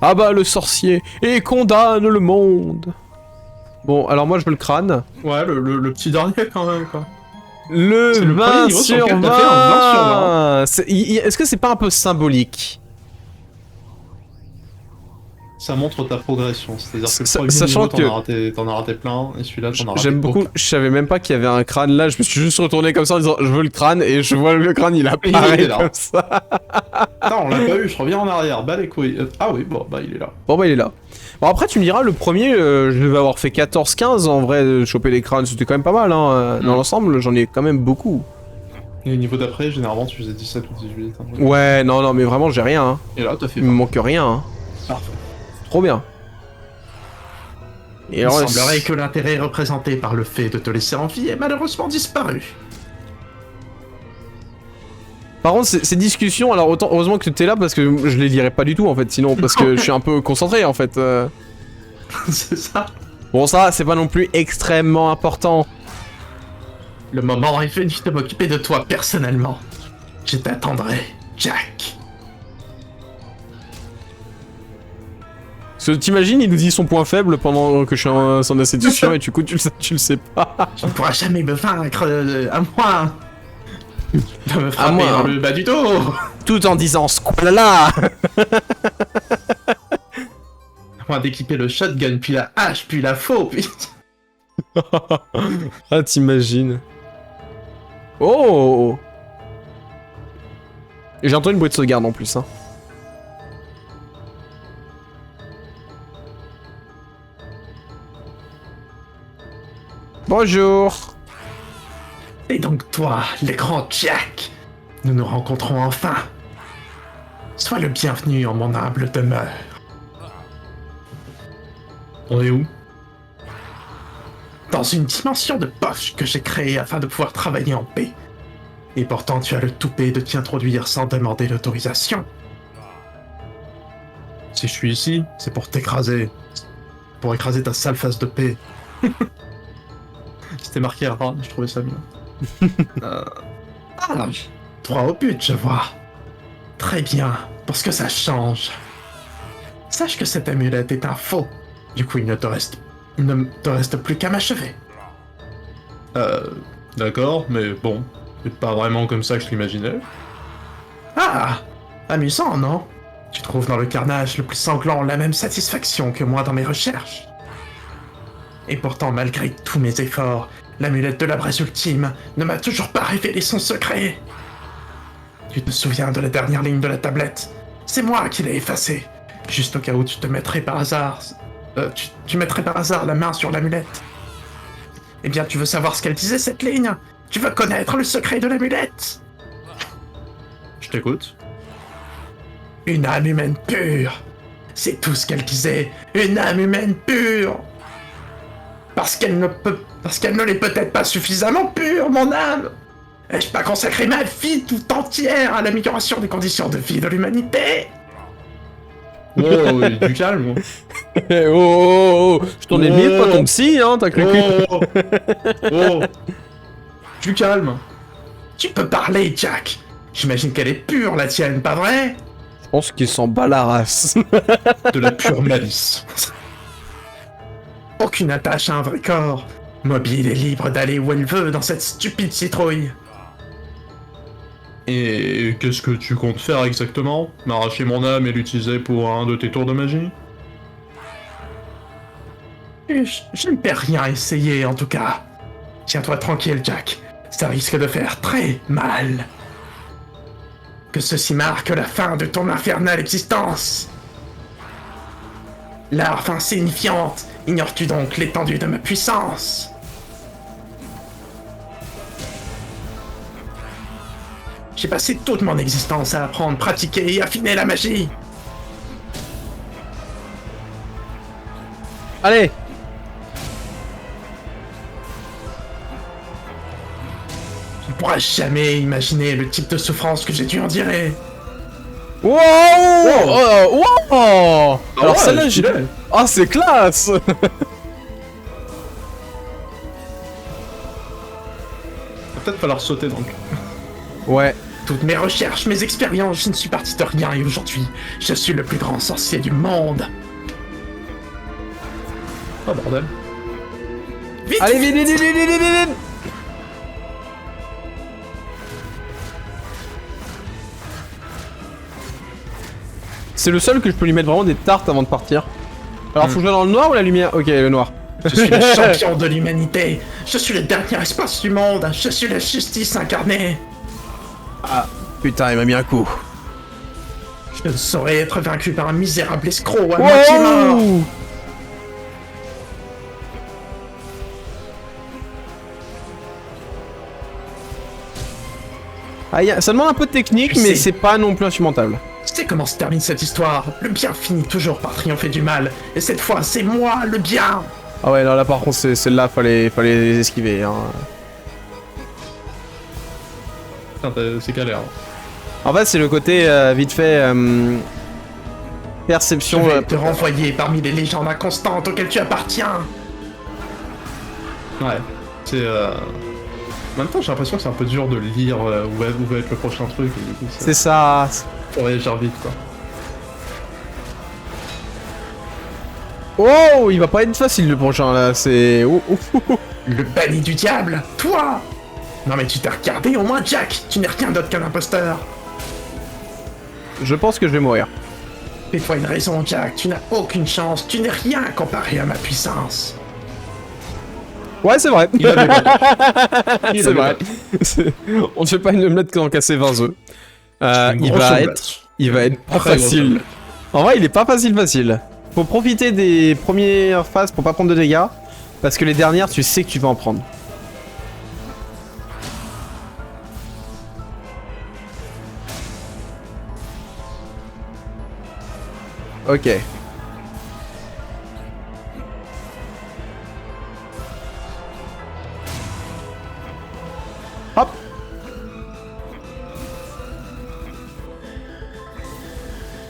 Abat le sorcier et condamne le monde. Bon, alors moi je veux le crâne. Ouais, le petit dernier quand même, quoi. Le 20 sur 20. 20 sur 20. Est-ce que c'est pas un peu symbolique? Ça montre ta progression, c'est-à-dire que le premier sachant niveau, que t'en as raté plein, et celui-là t'en as raté j'aime beaucoup, aucun. je savais même pas qu'il y avait un crâne là, je me suis juste retourné comme ça en disant je veux le crâne, et je vois le crâne, il apparaît comme ça. Non, on l'a pas eu, je reviens en arrière, bah les couilles. Ah oui, bon, bah il est là. Bon bah il est là. Bon après tu me diras, le premier, je devais avoir fait 14-15 en vrai, de choper les crânes, c'était quand même pas mal hein. Dans l'ensemble, j'en ai quand même beaucoup. Et au niveau d'après, généralement tu faisais 17 ou 18. Hein. Ouais, non, mais vraiment j'ai rien hein. Et là t'as fait Il me manque rien hein. Parfait. Trop bien. Et Il alors, semblerait que l'intérêt représenté par le fait de te laisser en vie ait malheureusement disparu. Par contre, ces discussions, alors autant heureusement que t'es là parce que je les lirais pas du tout en fait, sinon parce que je suis un peu concentré en fait. C'est ça. Bon ça, c'est pas non plus extrêmement important. Le moment est venu de m'occuper de toi personnellement. Je t'attendrai, Jack. Parce que t'imagines, il nous dit son point faible pendant que je suis en son institution et du coup tu le sais pas. Tu ne pourras jamais me vaincre, à moins de me frapper moins, dans le bas du dos. Tout en disant squalala. À moins d'équiper le shotgun, puis la hache, puis la faux, puis... Ah t'imagines. Oh. Et j'ai entendu une bruit de sauvegarde en plus hein. Bonjour. Et donc toi, le grand Jack, nous nous rencontrons enfin. Sois le bienvenu en mon humble demeure. On est où? Dans une dimension de poche que j'ai créée afin de pouvoir travailler en paix. Et pourtant tu as le toupet de t'y introduire sans demander l'autorisation. Si je suis ici, c'est pour t'écraser. Pour écraser ta sale face de paix. C'était marqué rare, je trouvais ça mieux. Ah, droit au but, je vois. Très bien, pour ce que ça change. Sache que cette amulette est un faux. Du coup, il ne te reste plus qu'à m'achever. D'accord, mais bon, c'est pas vraiment comme ça que je l'imaginais. Ah, amusant, non? Tu trouves dans le carnage le plus sanglant la même satisfaction que moi dans mes recherches. Et pourtant, malgré tous mes efforts, l'amulette de la braise ultime ne m'a toujours pas révélé son secret. Tu te souviens de la dernière ligne de la tablette? C'est moi qui l'ai effacée, juste au cas où tu te mettrais par hasard... tu mettrais par hasard la main sur l'amulette. Eh bien, tu veux savoir ce qu'elle disait, cette ligne? Tu veux connaître le secret de l'amulette? Je t'écoute. Une âme humaine pure. C'est tout ce qu'elle disait. Une âme humaine pure. Parce qu'elle ne l'est peut-être pas suffisamment pure, mon âme. Ai-je pas consacré ma vie tout entière à l'amélioration des conditions de vie de l'humanité? Oh, du calme. Oh, je t'en ai mis pas ton psy, hein, t'as cru que... Du calme. Tu peux parler, Jack. J'imagine qu'elle est pure, la tienne, pas vrai? Je pense qu'il s'en bat la race. De la pure malice. Aucune attache à un vrai corps. Mobile et libre d'aller où elle veut dans cette stupide citrouille. Et qu'est-ce que tu comptes faire exactement? M'arracher mon âme et l'utiliser pour un de tes tours de magie? Je ne perds rien essayer en tout cas. Tiens-toi tranquille, Jack. Ça risque de faire très mal. Que ceci marque la fin de ton infernale existence. Larve insignifiante, ignores-tu donc l'étendue de ma puissance? J'ai passé toute mon existence à apprendre, pratiquer et affiner la magie. Allez. pourras jamais imaginer le type de souffrance que j'ai dû endurer. Wow, wow. Alors celle-là, j'ai... Ah, c'est classe. Va peut-être falloir sauter donc. Ouais. Toutes mes recherches, mes expériences, je ne suis parti de rien et aujourd'hui, je suis le plus grand sorcier du monde. Oh bordel. Vite! Allez, vite. C'est le seul que je peux lui mettre vraiment des tartes avant de partir. Alors faut que je sois dans le noir ou la lumière? Ok, le noir. Je suis le champion de l'humanité. Je suis le dernier espace du monde. Je suis la justice incarnée. Ah, putain, il m'a mis un coup. Je ne saurais être vaincu par un misérable escroc à moitié mort. Ah, ça demande un peu de technique, mais c'est pas non plus insurmontable. Tu sais comment se termine cette histoire? Le bien finit toujours par triompher du mal. Et cette fois, c'est moi, le bien. Ah ouais, non, là par contre, celle-là, fallait les esquiver. Hein. Putain, c'est galère. En fait, c'est le côté, vite fait, perception... Je vais te renvoyer parmi les légendes inconstantes auxquelles tu appartiens. Ouais, c'est... En même temps, j'ai l'impression que c'est un peu dur de lire où va être le prochain truc. Et du coup, c'est ça. Faut réagir vite, quoi. Oh, il va pas être facile le prochain, là, c'est... Le banni du diable, toi. Non mais tu t'es regardé au moins, Jack. Tu n'es rien d'autre qu'un imposteur. Je pense que je vais mourir. Fais-toi une raison, Jack. Tu n'as aucune chance. Tu n'es rien comparé à ma puissance. Ouais, c'est vrai. Il avait pas. C'est vrai. On ne fait pas une omelette qu'en casser 20 œufs. Il va être pas facile. En vrai, il est pas facile. Faut profiter des premières phases pour pas prendre de dégâts. Parce que les dernières, tu sais que tu vas en prendre. Ok. Hop.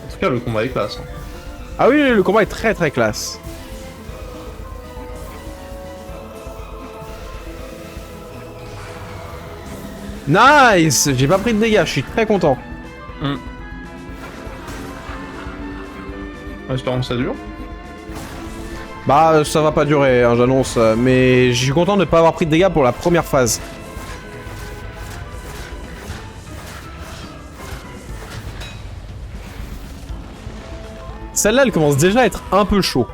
En tout cas, le combat est classe. Hein. Ah oui, le combat est très classe. Nice. J'ai pas pris de dégâts, je suis très content. Espérons que ça dure. Bah, ça va pas durer, hein, j'annonce, mais je suis content de ne pas avoir pris de dégâts pour la première phase. Celle-là, elle commence déjà à être un peu chaud.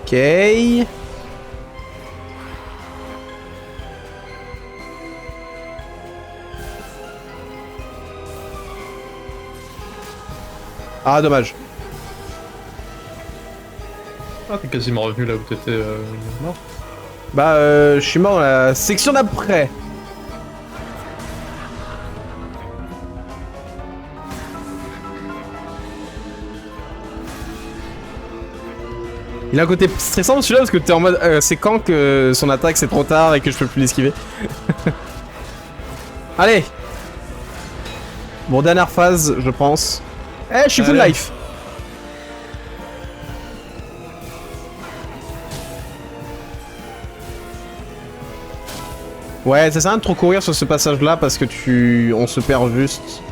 Ok. Ah, dommage. Ah, t'es quasiment revenu là où t'étais mort. Bah, je suis mort dans la section d'après. Il a un côté stressant celui-là parce que t'es en mode c'est quand que son attaque c'est trop tard et que je peux plus l'esquiver. Allez. Bon, dernière phase, je pense. Eh, je suis full life. Ouais, ça sert à rien de trop courir sur ce passage-là parce que on se perd juste.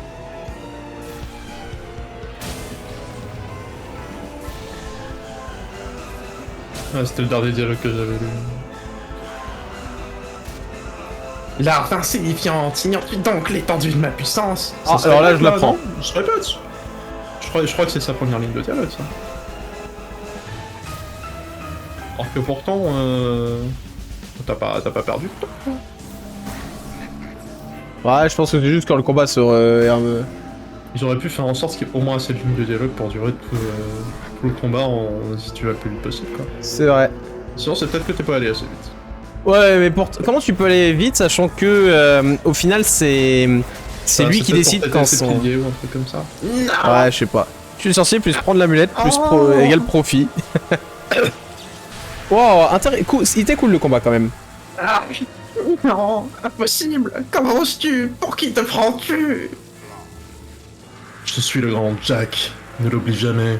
Ah, c'était le dernier dialogue que j'avais lu. L'arme insignifiante, ignores-tu donc l'étendue de ma puissance? Ah, alors là, je la prends. Je répète. Je crois que c'est sa première ligne de dialogue, ça. Alors que pourtant, t'as pas perdu de temps. Ouais, je pense que c'est juste quand le combat se Ils auraient pu faire en sorte qu'il y ait au moins assez de lignes de dialogue pour durer tout le combat si tu vas le plus vite possible, quoi. C'est vrai. Sinon, c'est peut-être que t'es pas allé assez vite. Ouais, mais comment tu peux aller vite, sachant que au final, c'est lui qui décide quand son... Piliers ou un truc comme ça. Non. Ouais, je sais pas. Je suis sorcier plus prendre l'amulette plus égale profit. Wow, il était cool le combat quand même. Ah, non, impossible. Comment oses-tu? Pour qui te prends-tu? Je suis le grand Jack, ne l'oublie jamais.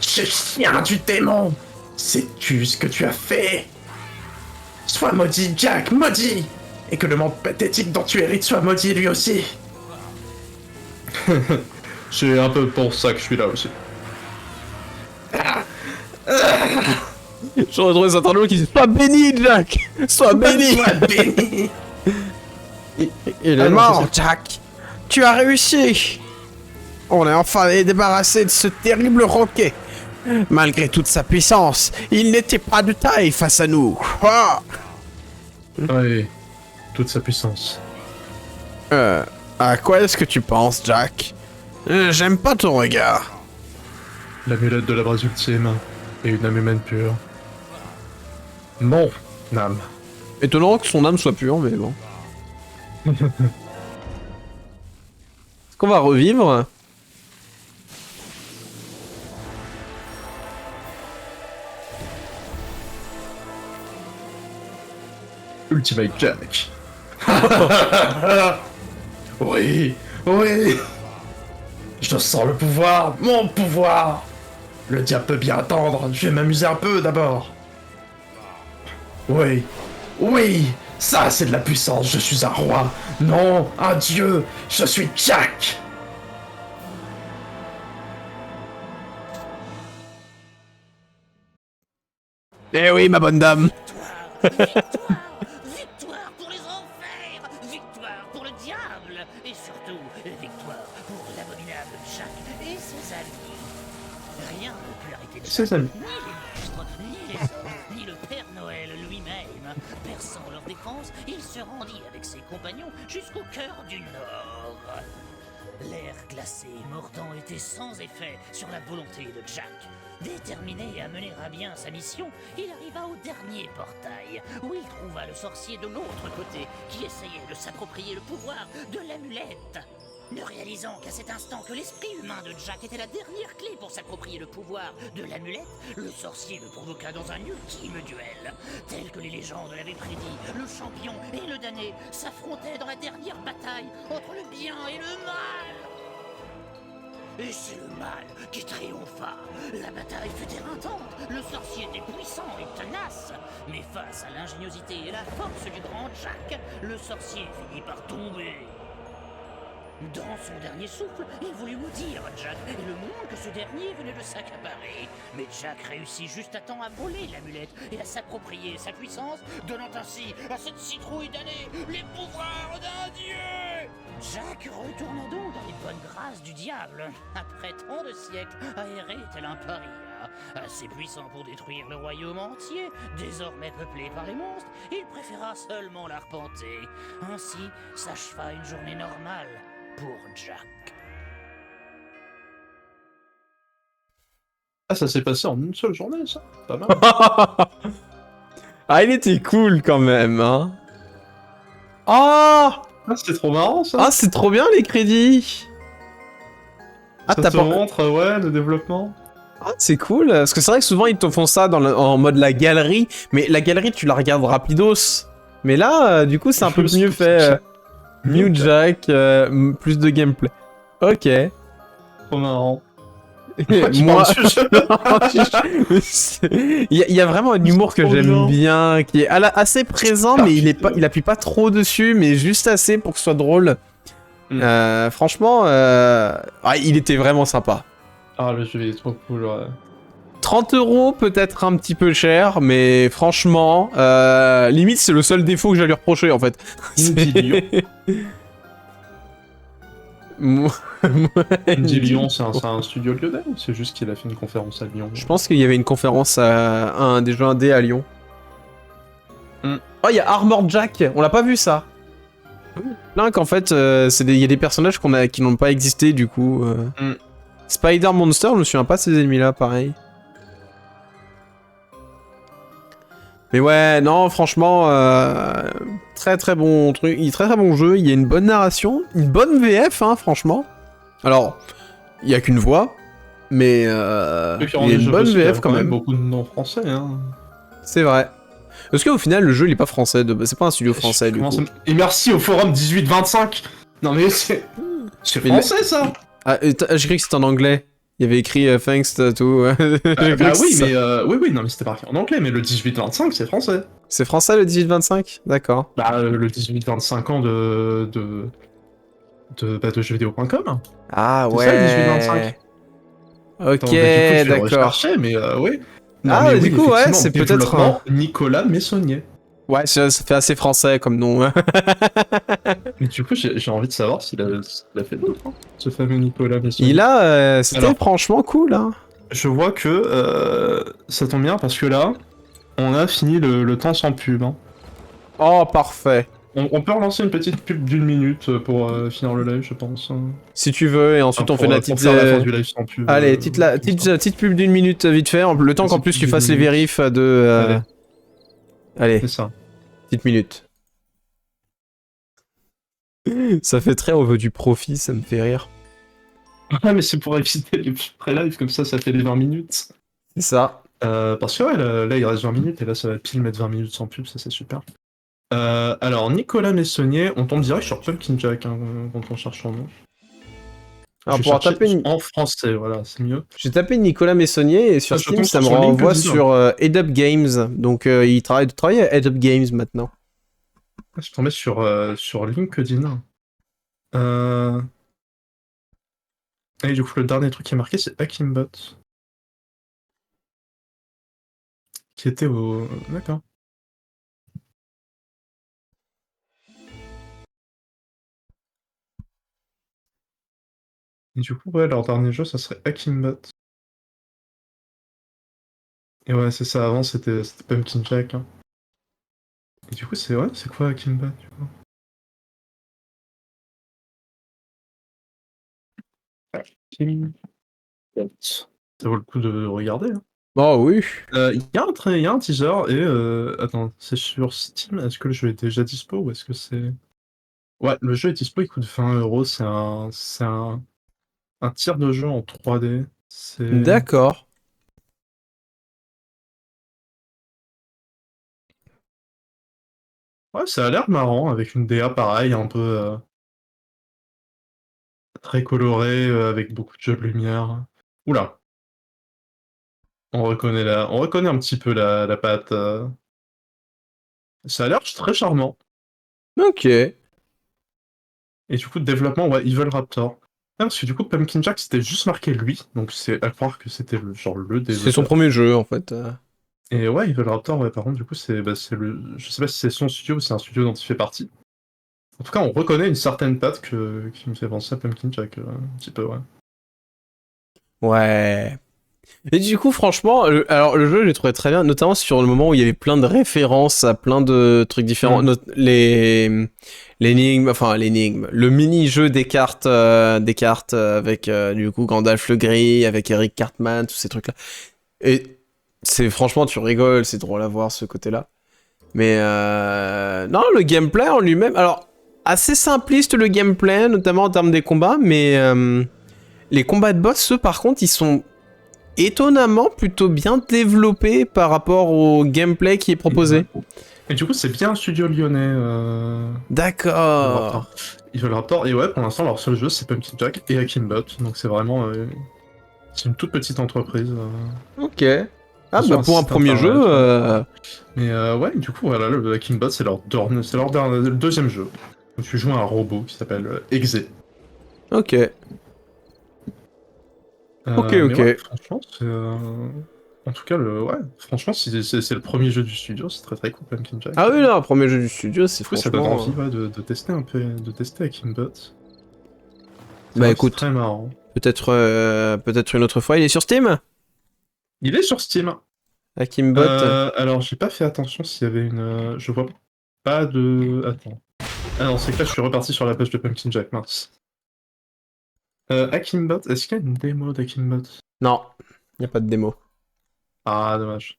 Chien du démon, sais-tu ce que tu as fait? Sois maudit, Jack, maudit! Et que le monde pathétique dont tu hérites soit maudit lui aussi. C'est un peu pour ça que je suis là aussi. J'aurais trouvé ça drôle qui dit sois béni, Jack. Sois béni. Sois béni. Il est mort, Jack. Tu as réussi. On est enfin débarrassé de ce terrible roquet. Malgré toute sa puissance, il n'était pas de taille face à nous. Ah. Oui, toute sa puissance. À quoi est-ce que tu penses, Jack? J'aime pas ton regard. L'amulette de la braise ultime et une âme humaine pure. Mon âme. Étonnant que son âme soit pure, mais bon. Est-ce qu'on va revivre? Ultimate Jack. Oui, oui. Je sens le pouvoir, mon pouvoir. Le diable peut bien attendre, je vais m'amuser un peu d'abord. Oui, oui, ça c'est de la puissance, je suis un roi. Non, un dieu, je suis Jack. Eh oui, ma bonne dame. Victoire pour les enfers, victoire pour le diable, et surtout victoire pour l'abominable Jack et ses amis. Rien ne peut arrêter Ses amis. ni les monstres, ni les hommes, ni le Père Noël lui-même. Perçant leur défense, il se rendit avec ses compagnons jusqu'au cœur du Nord. L'air glacé et mordant était sans effet sur la volonté de Jack. Déterminé à mener à bien sa mission, il arriva au dernier portail, où il trouva le sorcier de l'autre côté, qui essayait de s'approprier le pouvoir de l'amulette. Ne réalisant qu'à cet instant que l'esprit humain de Jack était la dernière clé pour s'approprier le pouvoir de l'amulette, le sorcier le provoqua dans un ultime duel. Tel que les légendes l'avaient prédit, le champion et le damné s'affrontaient dans la dernière bataille entre le bien et le mal. Et c'est le mal qui triompha. La bataille fut éreintante, le sorcier était puissant et tenace. Mais face à l'ingéniosité et la force du grand Jack, le sorcier finit par tomber. Dans son dernier souffle, il voulut maudire Jack et le monde que ce dernier venait de s'accaparer. Mais Jack réussit juste à temps à voler l'amulette et à s'approprier sa puissance, donnant ainsi à cette citrouille damnée les pouvoirs d'un dieu. Jack retourna donc dans les bonnes grâces du diable. Après tant de siècles, aéré tel un paria, assez puissant pour détruire le royaume entier, désormais peuplé par les monstres, il préféra seulement l'arpenter. Ainsi s'acheva une journée normale pour Jack. Ah, ça s'est passé en une seule journée, ça. Pas mal. Ah, il était cool quand même, hein. Ah, Ah, c'était trop marrant, ça. ah, c'est trop bien les crédits. Ah, ça t'as te pas... montre, ouais, le développement. Ah, c'est cool. Parce que c'est vrai que souvent ils te font ça en mode la galerie, mais la galerie tu la regardes rapidos. Mais là, du coup, c'est un peu mieux fait. New Jack, plus de gameplay. Ok. Trop marrant. Moi, il y a vraiment un humour que j'aime bien, qui est assez présent, mais il appuie pas trop dessus, mais juste assez pour que ce soit drôle. Franchement, il était vraiment sympa. Ah, le jeu il est trop cool, ouais. 30 € peut-être un petit peu cher, mais franchement, limite c'est le seul défaut que j'allais lui reprocher en fait. Indie Lyon, c'est un studio lyonnais ou c'est juste qu'il a fait une conférence à Lyon? Je pense qu'il y avait une conférence à un des jeux indés à Lyon. Oh, il y a Armored Jack, on l'a pas vu ça. Là qu'en fait, il y a des personnages qui n'ont pas existé du coup. Spider Monster, je me souviens pas de ces ennemis là, pareil. Mais ouais, non, franchement, très très bon truc, très très bon jeu, il y a une bonne narration, une bonne VF, hein, franchement. Alors, il y a qu'une voix, mais il y a une bonne VF quand même. Beaucoup de noms français, hein. C'est vrai. Parce qu'au final, le jeu, il est pas français, c'est pas un studio français, du coup. Et merci au forum 1825. Non mais c'est français, ça. Ah, j'ai cru que c'était en anglais. Il y avait écrit thanks to... oui, non mais c'était pas écrit en anglais, mais le 1825, c'est français. C'est français, le 1825? D'accord. Bah, le 18-25 ans de jeuxvideo.com. Ah C'est ouais. ça, le 18-25. Ok, d'accord. Mais oui. Ah, mais du coup, ouais, c'est peut-être Nicolas Messonnier. Ouais, ça fait assez français comme nom. Mais du coup, j'ai envie de savoir s'il a fait d'autres, hein, ce fameux Nicolas Messonnier. C'était franchement cool, hein. Je vois que ça tombe bien parce que là, on a fini le temps sans pub. Hein. Oh, parfait. On peut relancer une petite pub d'une minute pour finir le live, je pense. Si tu veux, et ensuite on fait la petite... la fin du live sans pub. Allez, petite pub d'une minute vite fait, le temps qu'en plus tu fasses les vérifs de... Allez. C'est ça. Petite minute. Ça fait très on veut du profit, ça me fait rire. Ouais, mais c'est pour éviter les pré-live, comme ça fait les 20 minutes. C'est ça. Parce que ouais, là il reste 20 minutes, et là ça va pile mettre 20 minutes sans pub, ça c'est super. Alors, Nicolas Messonnier, on tombe direct sur Pumpkin Jack hein, quand on cherche son nom. Alors, pour taper en français, voilà, c'est mieux. J'ai tapé Nicolas Messonnier et sur Steam, ça me renvoie sur Head Up Games. Donc, il travaille à Head Up Games maintenant. Je suis tombé sur LinkedIn. Et du coup, le dernier truc qui est marqué, c'est Akimbot. Qui était au... D'accord. Et du coup, ouais, leur dernier jeu, ça serait Akimbot. Et ouais, c'est ça, avant, c'était Pumpkin Jack. Hein. Et du coup, c'est quoi Akimbot, du coup Akimbot. Ça vaut le coup de regarder. Hein. Oh oui. Il y a un teaser, et... attends, c'est sur Steam, est-ce que le jeu est déjà dispo, ou est-ce que c'est... Ouais, le jeu est dispo, il coûte 20€, c'est un tir de jeu en 3D. D'accord. Ouais, ça a l'air marrant, avec une DA pareil, un peu très colorée, avec beaucoup de jeux de lumière. Oula. On reconnaît un petit peu la patte. Ça a l'air très charmant. Ok. Et du coup, développement, ouais, Evil Raptor. Ah, parce que du coup, Pumpkin Jack, c'était juste marqué lui, donc c'est à croire que c'était le développeur. C'est son premier jeu, en fait. Et ouais, Evil Raptor, ouais, par contre, du coup, c'est le... Je sais pas si c'est son studio ou c'est un studio dont il fait partie. En tout cas, on reconnaît une certaine patte qui me fait penser à Pumpkin Jack, un petit peu, ouais. Ouais. Et du coup, franchement, alors le jeu, je l'ai trouvé très bien, notamment sur le moment où il y avait plein de références à plein de trucs différents. L'énigme, le mini-jeu des cartes avec du coup Gandalf le Gris, avec Eric Cartman, tous ces trucs-là. Et c'est franchement, tu rigoles, c'est drôle à voir ce côté-là. Mais non, le gameplay en lui-même, alors assez simpliste le gameplay, notamment en termes des combats, mais les combats de boss, ceux par contre, ils sont étonnamment plutôt bien développés par rapport au gameplay qui est proposé. Et du coup, c'est bien un studio lyonnais. D'accord. Evil Raptor. Et ouais, pour l'instant, leur seul jeu, c'est Pumpkin Jack et Akimbot. Donc c'est vraiment... c'est une toute petite entreprise. Ok. Ah bah pour un premier jeu... Mais ouais, du coup, voilà, le Akimbot, c'est leur deuxième jeu. Où tu joues un robot qui s'appelle Exe. Ok. Ok. Ouais, franchement, c'est... En tout cas, franchement, si c'est le premier jeu du studio, c'est très très cool, Pumpkin Jack. Ah oui, là, un premier jeu du studio, c'est franchement... Ça donne envie de tester un peu, de tester Akimbot. Bah écoute, très marrant. Peut-être une autre fois, il est sur Steam? Il est sur Steam. Akimbot. Alors, j'ai pas fait attention s'il y avait une... je vois pas de... Attends. Ah non, c'est que là, je suis reparti sur la page de Pumpkin Jack, mince. Akimbot, est-ce qu'il y a une démo d'Akimbot? Non, il n'y a pas de démo. Ah, dommage.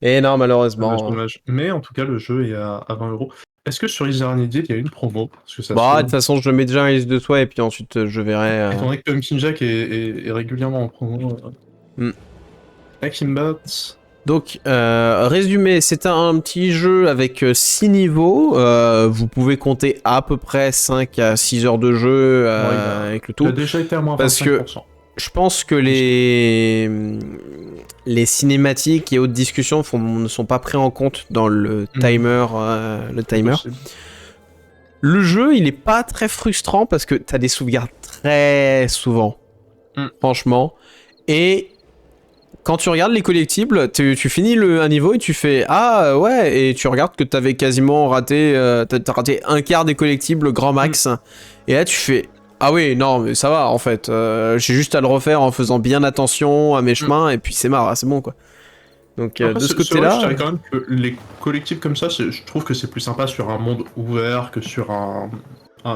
Et non, malheureusement. Dommage. Mais en tout cas, le jeu est à 20€. Est-ce que sur Easy Idiot, il y a une promo? Parce que ça Bah, se de toute façon, je le mets déjà en liste de toi et puis ensuite je verrai. étant donné que Pumpkin Jack est régulièrement en promo. Akimbot. Donc, résumé, c'est un petit jeu avec 6 niveaux. Vous pouvez compter à peu près 5 à 6 heures de jeu avec le tout. Il a déjà été à moins 25%. Parce que je pense que les cinématiques et autres discussions ne sont pas pris en compte dans le timer. Le jeu, il est pas très frustrant parce que t'as des sauvegardes très souvent. Franchement. Et quand tu regardes les collectibles, tu finis un niveau et tu fais ah ouais, et tu regardes que t'avais quasiment raté, t'as raté un quart des collectibles grand max. Et là tu fais ah oui, non mais ça va en fait, j'ai juste à le refaire en faisant bien attention à mes chemins et puis c'est bon quoi. Donc après, de ce côté-là, je dirais quand même que les collectifs comme ça, je trouve que c'est plus sympa sur un monde ouvert que sur un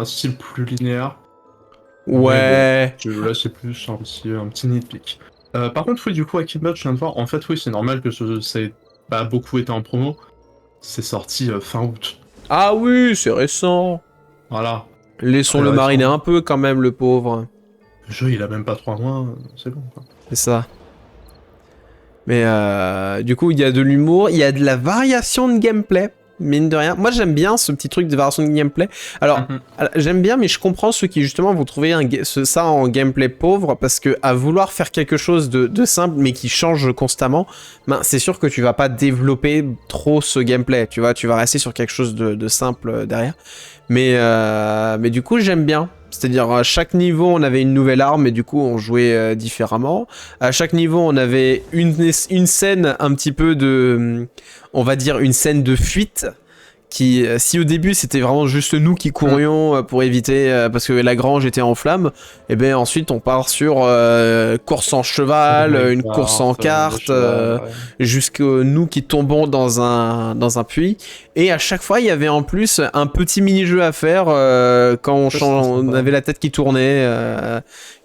style plus linéaire. ouais. Bon, là, c'est plus un petit nitpick. Par contre, oui, du coup, Akimbot, je viens de voir. En fait, oui, c'est normal que ça ait pas beaucoup été en promo. C'est sorti fin août. Ah oui, c'est récent. Voilà. Laissons-le mariner un peu quand même, le pauvre. Le jeu, il a même pas 3 mois, c'est bon. Quoi. C'est ça. Mais du coup, il y a de l'humour, il y a de la variation de gameplay, mine de rien. Moi, j'aime bien ce petit truc de variation de gameplay. Alors, j'aime bien, mais je comprends ceux qui, justement, vont trouver ça en gameplay pauvre, parce que à vouloir faire quelque chose de simple, mais qui change constamment, ben, c'est sûr que tu vas pas développer trop ce gameplay, tu vas rester sur quelque chose de simple derrière. Mais du coup, j'aime bien. C'est-à-dire, à chaque niveau, on avait une nouvelle arme et du coup, on jouait différemment. À chaque niveau, on avait une scène un petit peu de... On va dire une scène de fuite. Qui, si au début, c'était vraiment juste nous qui courions pour éviter... parce que la grange était en flammes. Et bien ensuite, on part sur course en cheval, une course en carte, jusqu'à nous qui tombons dans un puits. Et à chaque fois, il y avait en plus un petit mini-jeu à faire quand on avait la tête qui tournait,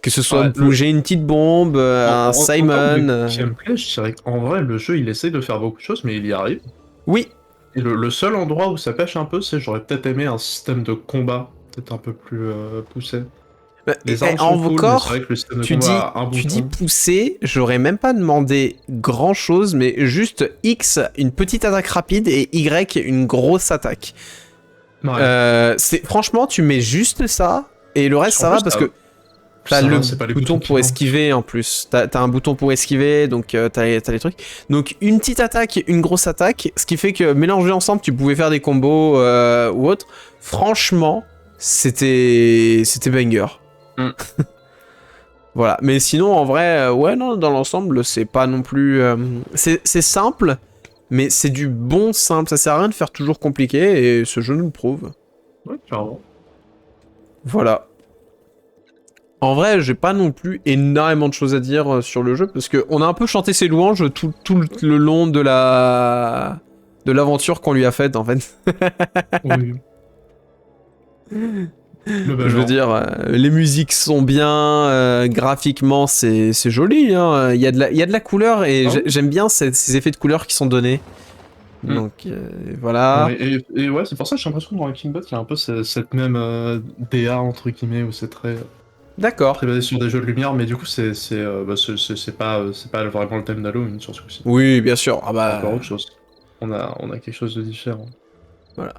que ce soit bouger une petite bombe, un Simon. Gameplay, je dirais qu'en vrai, le jeu, il essaie de faire beaucoup de choses, mais il y arrive. Oui. Et le seul endroit où ça pêche un peu, c'est j'aurais peut-être aimé un système de combat peut-être un peu plus poussé. Les armes sont cool, mais c'est vrai que le système de combat a un bouton. Tu dis poussé, j'aurais même pas demandé grand chose, mais juste X, une petite attaque rapide, et Y, une grosse attaque. Ouais. Franchement, tu mets juste ça, et le reste ça va parce que t'as le bouton pour esquiver en plus. T'as un bouton pour esquiver, donc t'as les trucs. Donc une petite attaque, une grosse attaque, ce qui fait que mélangés ensemble, tu pouvais faire des combos ou autre. Franchement, c'était banger. Voilà, mais sinon en vrai, ouais non, dans l'ensemble, c'est pas non plus... c'est simple, mais c'est du bon simple. Ça sert à rien de faire toujours compliqué, et ce jeu nous le prouve. Ouais, clairement. Voilà. En vrai, j'ai pas non plus énormément de choses à dire sur le jeu, parce qu'on a un peu chanté ses louanges tout le long de l'aventure qu'on lui a faite, en fait. Oui. Je veux dire, les musiques sont bien, graphiquement c'est joli, hein. Il y a de la couleur, et j'aime bien ces effets de couleur qui sont donnés. Donc voilà. Et ouais, c'est pour ça que j'ai l'impression que dans Akimbot, il y a un peu cette même DA entre guillemets, où c'est très... D'accord. Très basé sur des jeux de lumière, mais du coup, c'est pas vraiment le thème d'Halloween sur ce coup-ci. Oui, bien sûr. Ah bah... encore autre chose. On a quelque chose de différent. Voilà.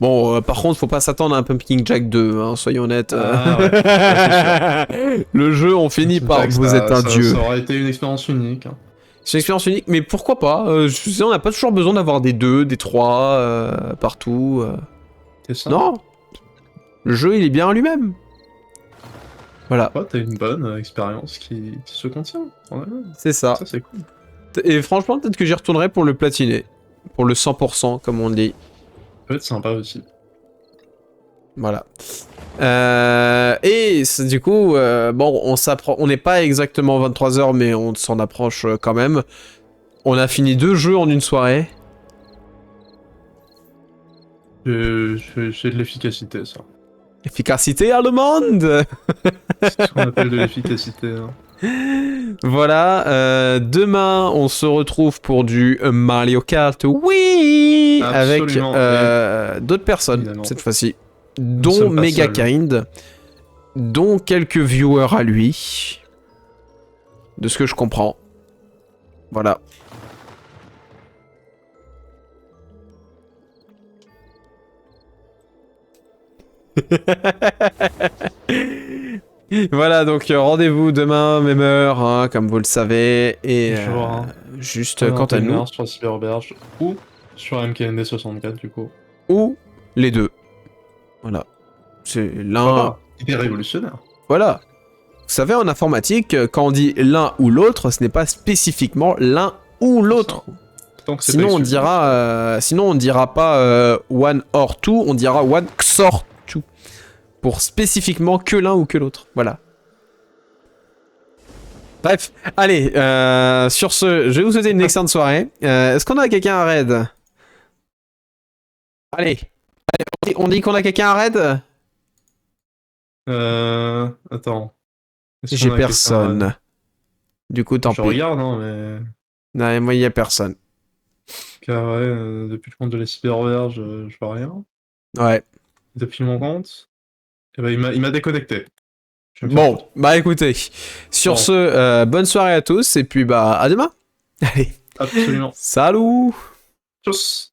Bon, par contre, faut pas s'attendre à un Pumpkin Jack 2, hein, soyons honnêtes. Ah, ouais, le jeu, on finit par vous êtes un dieu. Ça aurait été une expérience unique. Hein. C'est une expérience unique, mais pourquoi pas je sais, on n'a pas toujours besoin d'avoir des 2, des 3 partout. C'est ça. Non. Le jeu, il est bien en lui-même. Voilà. Ouais, t'as une bonne expérience qui se contient. C'est ça. Ça, c'est cool. Et franchement, peut-être que j'y retournerai pour le platiner. Pour le 100%, comme on dit. Ça peut être sympa aussi. Voilà. Et du coup, bon, on n'est pas exactement 23h, mais on s'en approche quand même. On a fini 2 jeux en une soirée. J'ai de l'efficacité, ça. Efficacité allemande. C'est ce qu'on appelle de l'efficacité. Hein. Voilà, demain on se retrouve pour du Mario Kart, oui, Absolument, avec d'autres personnes évidemment. cette fois-ci, Nous dont sommes pas Mega seuls. Kind, dont quelques viewers à lui, de ce que je comprends. Voilà. Voilà, donc rendez-vous demain, même heure, hein, comme vous le savez. Et Toujours, hein. juste quant à nous, Sur Cyberberge ou sur MKND 64 du coup. ou les deux. Voilà. C'est l'un. Ah, hyper révolutionnaire. Voilà. Vous savez, en informatique, quand on dit l'un ou l'autre, ce n'est pas spécifiquement l'un ou l'autre. Tant que c'est Sinon, pas on exclusif. sinon, on dira pas one or two, on dira one XOR two. Pour spécifiquement que l'un ou que l'autre. Voilà. Bref, allez, sur ce, je vais vous souhaiter une excellente soirée. Est-ce qu'on a quelqu'un à raid? Allez, on dit qu'on a quelqu'un à raid? Attends. Est-ce J'ai qu'on a personne. Du coup, tant quelqu'un- pis. Je regarde, hein, mais. Non, et moi, il y a personne. Car ouais, depuis le compte de la Cyberverge, je vois rien. Ouais. Depuis mon compte, eh ben, il m'a déconnecté. Je vais me faire Bon, foutre. bah écoutez, sur Bon. ce, bonne soirée à tous, et puis bah à demain. Allez, Absolument. salut! Tchuss.